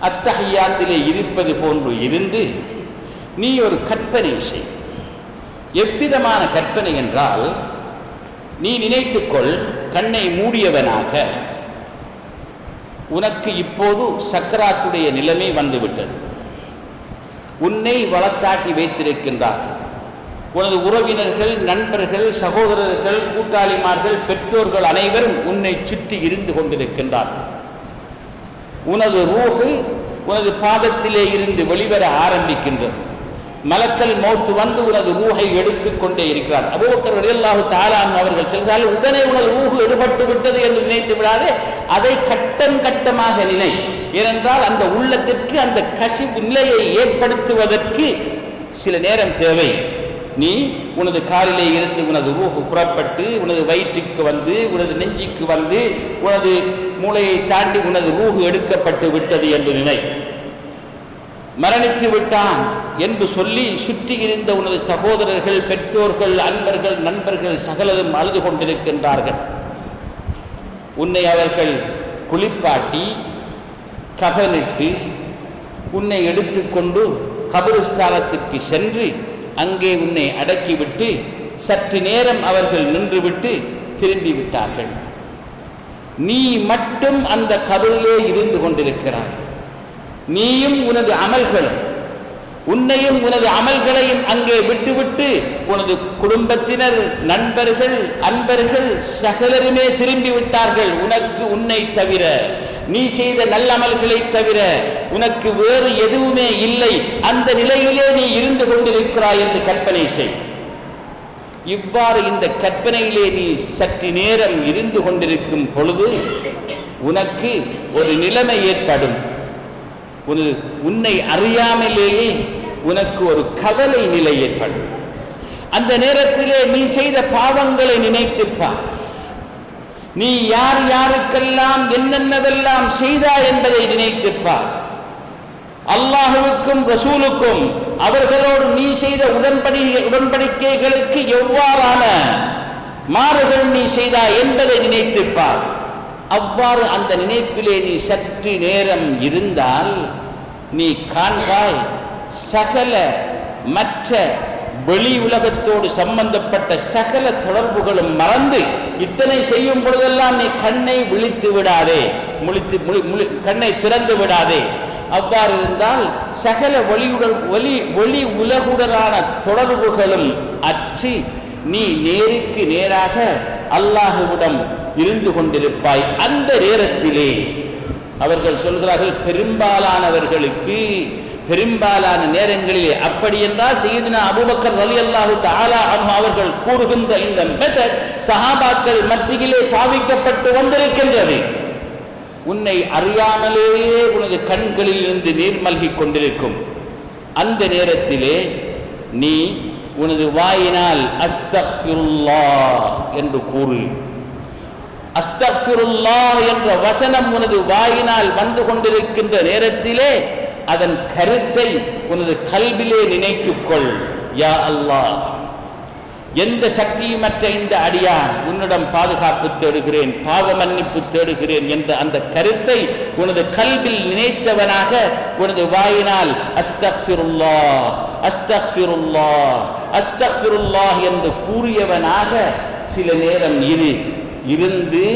அத்தஹியாத்திலே இருப்பது போன்று இருந்து நீ ஒரு கற்பனை செய். எவ்விதமான கற்பனை என்றால், நீ நினைத்துக்கொள், கண்ணை மூடியவனாக உனக்கு இப்போது சக்கராத்துடைய நிலைமை வந்துவிட்டது. உன்னை வளர்த்தாட்டி வைத்திருக்கின்றார். உனது உறவினர்கள், நண்பர்கள், சகோதரர்கள், கூட்டாளிமார்கள், பெற்றோர்கள் அனைவரும் உன்னை சுற்றி இருந்து கொண்டிருக்கின்றார்கள். உனது ரூஹு உனது பாதத்திலே இருந்து வெளிவர ஆரம்பிக்கின்றது. மலக்கல் மௌத் வந்து உனது ரூஹை எடுத்துக்கொண்டே இருக்கிறார். அபூபக்கர் ரலியல்லாஹு தஆலா அவர்கள் சொல்கிறார்கள், உடனே உனது ரூஹு எடுபட்டு விட்டது என்று நினைத்து விடாதே, அதை கட்டம் கட்டமாக நினை. ஏனென்றால் அந்த உள்ளத்திற்கு அந்த கசிவு நிலையை ஏற்படுத்துவதற்கு சில நேரம் தேவை. நீ உனது காலிலே இருந்து உனது ரூஹு புறப்பட்டு உனது வயிற்றுக்கு வந்து உனது நெஞ்சுக்கு வந்து உனது மூளையை தாண்டி உனது ரூஹு எடுக்கப்பட்டு விட்டது என்று நினை. மரணித்து விட்டான் என்று சொல்லி சுற்றி இருந்த உனது சகோதரர்கள், பெற்றோர்கள், அன்பர்கள், நண்பர்கள் சகலதும் அழுது கொண்டிருக்கின்றார்கள். உன்னை அவர்கள் குளிப்பாட்டி கபனிட்டு உன்னை எடுத்துக்கொண்டு கபரிஸ்தானத்திற்கு சென்று அங்கே உன்னை அடக்கிவிட்டு சற்று நேரம் அவர்கள் நின்றுவிட்டு திரும்பி விட்டார்கள். நீ மட்டும் அந்த கபரிலே இருந்து கொண்டிருக்கிறாய். நீயும் உனது அமல்களும், உன்னையும் உனது அமல்களையும் அங்கே விட்டுவிட்டு உனது குடும்பத்தினர், நண்பர்கள், அன்பர்கள் சகலருமே திரும்பி விட்டார்கள். உனக்கு உன்னை தவிர, நீ செய்த நல்லமல்களை தவிர உனக்கு வேறு எதுவுமே இல்லை. அந்த நிலையிலே நீ இருந்து கொண்டிருக்கிறாய் என்று கற்பனை செய். இவ்வாறு இந்த கற்பனையிலே நீ சற்று நேரம் இருந்து கொண்டிருக்கும் பொழுது உனக்கு ஒரு நிலைமை ஏற்படும். உன்னை அறியாமலேயே உனக்கு ஒரு கவலை நிலை ஏற்படும். அந்த நேரத்திலே நீ செய்த பாவங்களை நினைத்துப்பார். நீ யார் யாருக்கெல்லாம் என்னென்னவெல்லாம் செய்தாய் என்பதை நினைத்துப்பார். அல்லாஹுவுக்கும் ரசூலுக்கும் அவர்களோடு நீ செய்த உடன்படிக்கைகளுக்கு எவ்வாறான மாறுகள் நீ செய்தாய் என்பதை நினைத்துப்பார். அவ்வாறு அந்த நினைப்பிலே நீ சற்று நேரம் இருந்தால் நீ காண்பாய், சகல மற்ற வெளி உலகத்தோடு சம்பந்தப்பட்ட சகல தொடர்புகளும் மறந்து இத்தனை செய்யும் பொழுதெல்லாம் நீ கண்ணை விழித்து விடாதே, கண்ணை திறந்து விடாதே. அவ்வாறு இருந்தால் சகல வெளி உலகுடனான தொடர்புகளும் அற்றி நீ நேருக்கு நேராக அல்லாஹுவிடம் இருந்து கொண்டிருப்பாய். அந்த நேரத்திலே அவர்கள் சொல்கிறார்கள், பெரும்பாலான நேரங்களிலே அப்படி என்றால் சையதுனா அபூபக்கர் ரலியல்லாஹு தஆலா அன்ஹு அவர்கள் கூறுகின்ற இந்த மெத்தட் சஹாபாக்கள் மத்தியிலே பாவிக்கப்பட்டு வந்திருக்கின்றது. உன்னை அறியாமலேயே உனது கண்களில் இருந்து நீர் மல்கிக் கொண்டிருக்கும் அந்த நேரத்திலே நீ உனது வாயினால் அஸ்தக்ஃபிருல்லாஹ் என்று கூறு. அஸ்தக்ஃபிருல்லாஹ் என்ற வசனம் உனது வாயினால் வந்து கொண்டிருக்கின்ற நேரத்திலே அதன் கருத்தை உனது கல்விலே நினைத்துக்கொள். யா அல்லாஹ், எந்த சக்தியுமற்ற இந்த அடியான் உன்னிடம் பாதுகாப்பு தேடுகிறேன், பாவ மன்னிப்பு தேடுகிறேன் என்ற அந்த கருத்தை உனது கல்வில் நினைத்தவனாக உனது வாயினால் அஸ்தக்ஃபிருல்லாஹ் அஸ்தக்ஃபிருல்லாஹ் அஸ்தக்ஃபிருல்லாஹ் என்று கூறியவனாக சில நேரம் இருந்து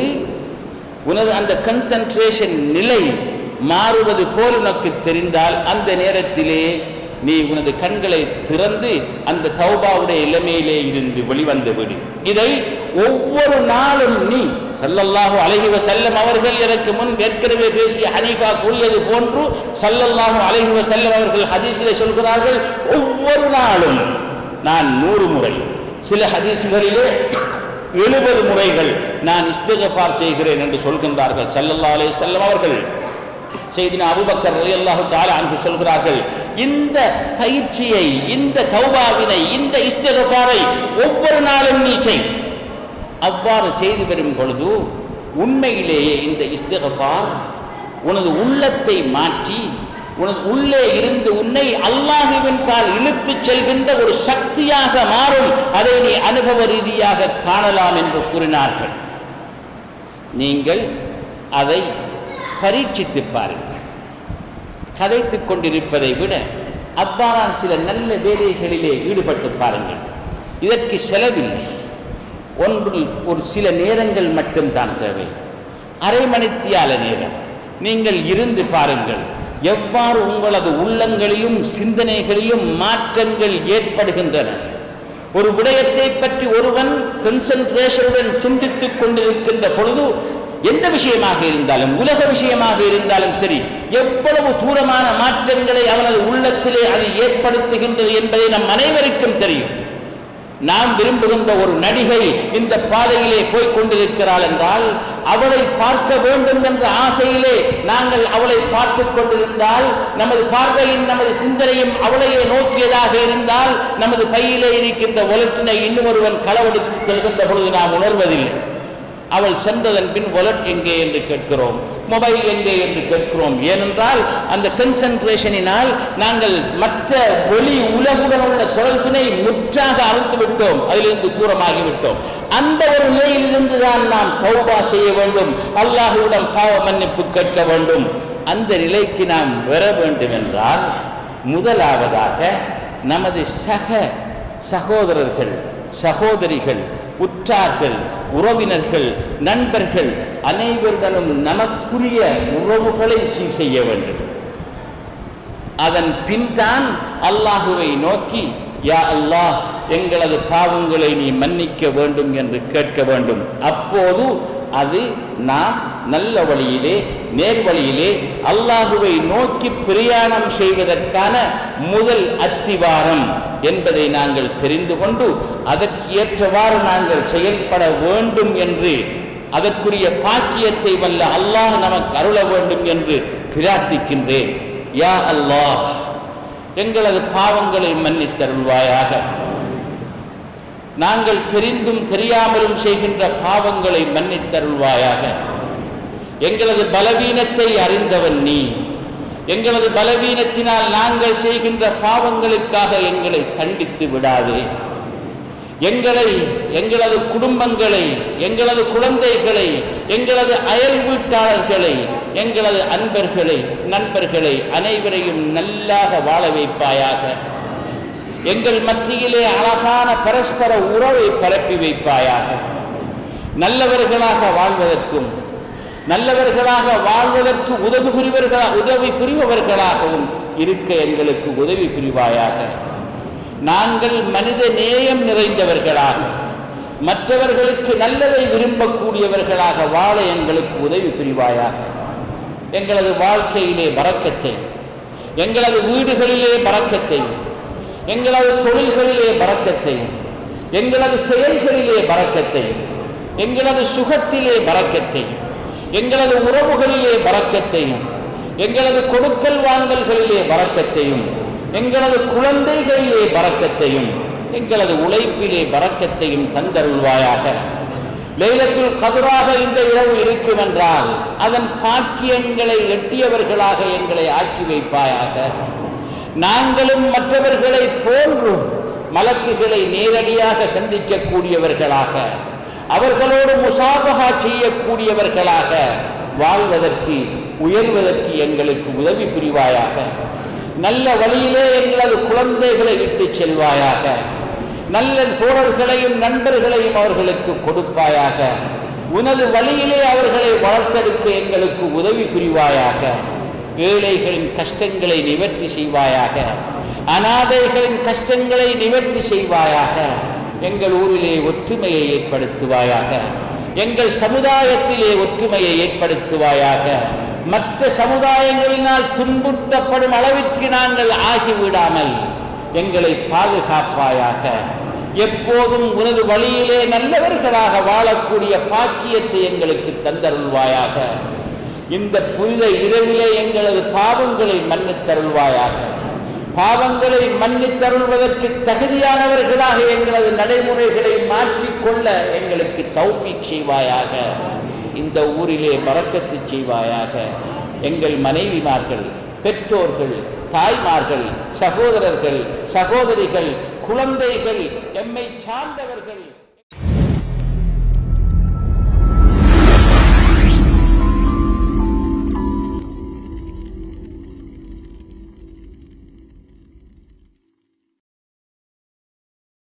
உனது அந்த கன்சன்ட்ரேஷன் நிலை மாறுவது போல் உனக்கு தெரிந்தால் அந்த நேரத்திலே நீ உனது கண்களை திறந்து அந்த தௌபாவுடைய இளமையிலே இருந்து வெளிவந்து விடு. இதை ஒவ்வொரு நாளும் நீ ஸல்லல்லாஹு அலைஹி வஸல்லம் அவர்கள் எனக்கு முன் ஏற்கனவே பேசிய ஹனீஃபா கூறியது போன்று ஸல்லல்லாஹு அலைஹி வஸல்லம் அவர்கள் ஹதீஸிலே சொல்கிறார்கள், ஒவ்வொரு நாளும் நான் 100 முறை, சில ஹதீஸ்களிலே 70 முறைகள் நான் இஸ்திக்ஃபார் செய்கிறேன் என்று சொல்கின்றார்கள் ஸல்லல்லாஹு அலைஹி வஸல்லம் அவர்கள். சையதுனா அபூபக்கர் ரலியல்லாஹு தஆலா அன்ஹு சொல்கிறார்கள், இந்த பயிற்சியை, இந்த தௌபாவினை, இந்த இஸ்திக்ஃபாரை ஒவ்வொரு நாளும் நீ செய். அவ்வாறு செய்து வரும் பொழுது உண்மையிலேயே இந்த இஸ்திக்ஃபார் உனது உள்ளத்தை மாற்றி உனது உள்ளே இருந்து உன்னை அல்லாஹ்வின் பால் இழுத்துச் செல்கின்ற ஒரு சக்தியாக மாறும். அதை நீ அனுபவ ரீதியாக காணலாம் என்று கூறினார்கள். நீங்கள் அதை பரீட்சித்து பாருங்கள். கதைத்துக் கொண்டிருப்பதை விட அவ்வாறான சில நல்ல வேலைகளிலே ஈடுபட்டு பாருங்கள். இதற்கு செலவில்லை. ஒன்றில் ஒரு சில நேரங்கள் மட்டும்தான் தேவை. அரை மணித்தியால நேரம் நீங்கள் இருந்து பாருங்கள், எவ்வாறு உங்களது உள்ளங்களிலும் சிந்தனைகளிலும் மாற்றங்கள் ஏற்படுகின்றன. ஒரு விடயத்தை பற்றி ஒருவன் கான்சென்ட்ரேஷனுடன் சிந்தித்துக் கொண்டிருக்கின்ற பொழுது, எந்த விஷயமாக இருந்தாலும், உலக விஷயமாக இருந்தாலும் சரி, எவ்வளவு தூரமான மாற்றங்களை அவனது உள்ளத்திலே அது ஏற்படுத்துகின்றது என்பதை நம் அனைவருக்கும் தெரியும். நாம் விரும்புகின்ற ஒரு நடிகை இந்த பாதையிலே போய்கொண்டிருக்கிறாள் என்றால், அவளை பார்க்க வேண்டும் என்ற ஆசையிலே நாங்கள் அவளை பார்த்துக் கொண்டிருந்தால், நமது பார்வையும் நமது சிந்தனையும் அவளையே நோக்கியதாக இருந்தால், நமது கையிலே இருக்கின்ற வொலட்டினை இன்னொருவன் களவெடுத்து செல்கின்ற பொழுது நாம் உணர்வதில்லை. அவள் சென்றதன் பின் வொலட் எங்கே என்று கேட்கிறோம், மொபைல் எங்கே என்று கேட்கிறோம். ஏனென்றால் அந்த கன்சென்ட்ரேஷனினால் நாங்கள் மற்ற வெளி உலகுடன் உள்ள தொடர்பினை முற்றாக அறுத்து விட்டோம், அதிலிருந்து தூரமாகிவிட்டோம். அந்த ஒரு நிலையிலிருந்து தான் நாம் தௌபா செய்ய வேண்டும், அல்லாஹ்விடம் பாவ மன்னிப்பு கேட்க வேண்டும். அந்த நிலைக்கு நாம் வர வேண்டும் என்றால், முதலாவதாக நமது சகோதரர்கள், சகோதரிகள், உற்றார்கள், உறவினர்கள், நண்பர்கள் அனைவருடனும் நமக்குரிய உறவுகளை சீர் செய்ய வேண்டும். அதன் பின் தான் அல்லாஹுவை நோக்கி, யா அல்லாஹ், எங்களது பாவங்களை நீ மன்னிக்க வேண்டும் என்று கேட்க வேண்டும். அப்போது அது நாம் நல்ல வழியிலே, நேர்வழியிலே அல்லாஹுவை நோக்கி பிரயாணம் செய்வதற்கான முதல் அத்திவாரம் என்பதை நாங்கள் தெரிந்து கொண்டு அதற்கு ஏற்றவாறு நாங்கள் செயல்பட வேண்டும் என்று, அதற்குரிய பாக்கியத்தை வல்ல அல்லாஹ் நமக்கு அருள வேண்டும் என்று பிரார்த்திக்கின்றேன். யா அல்லாஹ், எங்களது பாவங்களை மன்னித்தருள்வாயாக. நாங்கள் தெரிந்தும் தெரியாமலும் செய்கின்ற பாவங்களை மன்னித்தருள்வாயாக. எங்களது பலவீனத்தை அறிந்தவன் நீ. எங்களது பலவீனத்தினால் நாங்கள் செய்கின்ற பாவங்களுக்காக எங்களை தண்டித்து விடாதே. எங்களது குடும்பங்களை, எங்களது குழந்தைகளை, எங்களது அயல் வீட்டாளர்களை, எங்களது அன்பர்களை, நண்பர்களை அனைவரையும் நல்லாக வாழ வைப்பாயாக. எங்கள் மத்தியிலே அழகான பரஸ்பர உறவை பரப்பி வைப்பாயாக. நல்லவர்களாக வாழ்வதற்கும், நல்லவர்களாக வாழ்வதற்கு உதவி புரிபவர்களாகவும் இருக்க எங்களுக்கு உதவி புரிவாயாக. நாங்கள் மனித நேயம் நிறைந்தவர்களாக, மற்றவர்களுக்கு நல்லதை விரும்பக்கூடியவர்களாக வாழ எங்களுக்கு உதவி புரிவாயாக. எங்களது வாழ்க்கையிலே பரக்கத்தை, எங்களது வீடுகளிலே பரக்கத்தை, எங்களது தொழில்களிலே பரக்கத்தை, எங்களது செயல்களிலே பரக்கத்தை, எங்களது சுகத்திலே பரக்கத்தை, எங்களது உறவுகளிலே பரக்கத்தையும், எங்களது கொடுக்கல் வாங்கல்களிலே பரக்கத்தையும், எங்களது குழந்தைகளிலே பரக்கத்தையும், எங்களது உழைப்பிலே பரக்கத்தையும் தந்தருள்வாயாக. லைலத்துல் கத்ராக இந்த இரவு இருக்கும் என்றால் அதன் பாக்கியங்களை எட்டியவர்களாக எங்களை ஆக்கி வைப்பாயாக. நாங்களும் மற்றவர்களை போன்று மலக்குகளை நேரடியாக சந்திக்கக்கூடியவர்களாக, அவர்களோடு முசாபஹா செய்யக்கூடியவர்களாக வாழ்வதற்கு, உயர்வதற்கு எங்களுக்கு உதவி புரிவாயாக. நல்ல வழியிலே எங்களது குழந்தைகளை விட்டு செல்வாயாக. நல்ல தோழர்களையும் நண்பர்களையும் அவர்களுக்கு கொடுப்பாயாக. உனது வழியிலே அவர்களை வளர்த்தெடுக்க எங்களுக்கு உதவி புரிவாயாக. ஏழைகளின் கஷ்டங்களை நிவர்த்தி செய்வாயாக. அநாதைகளின் கஷ்டங்களை நிவர்த்தி செய்வாயாக. எங்கள் ஊரிலே ஒற்றுமையை ஏற்படுத்துவாயாக. எங்கள் சமுதாயத்திலே ஒற்றுமையை ஏற்படுத்துவாயாக. மற்ற சமுதாயங்களினால் துன்புறுத்தப்படும் அளவிற்கு நாங்கள் ஆகிவிடாமல் எங்களை பாதுகாப்பாயாக. எப்போதும் உனது வழியிலே நல்லவர்களாக வாழக்கூடிய பாக்கியத்தை எங்களுக்கு தந்தருள்வாயாக. இந்த புனித இரவிலே எங்களது பாவங்களை மன்னித்தருள்வாயாக. பாவங்களை மன்னித்தருள்வதற்கு தகுதியானவர்களாக எங்களது நடைமுறைகளை மாற்றிக்கொள்ள எங்களுக்கு தௌஃபீக் செய்வாயாக. இந்த ஊரிலே பரக்கத்து செய்வாயாக. எங்கள் மனைவிமார்கள், பெற்றோர்கள், தாய்மார்கள், சகோதரர்கள், சகோதரிகள், குழந்தைகள், எம்மை சார்ந்தவர்கள்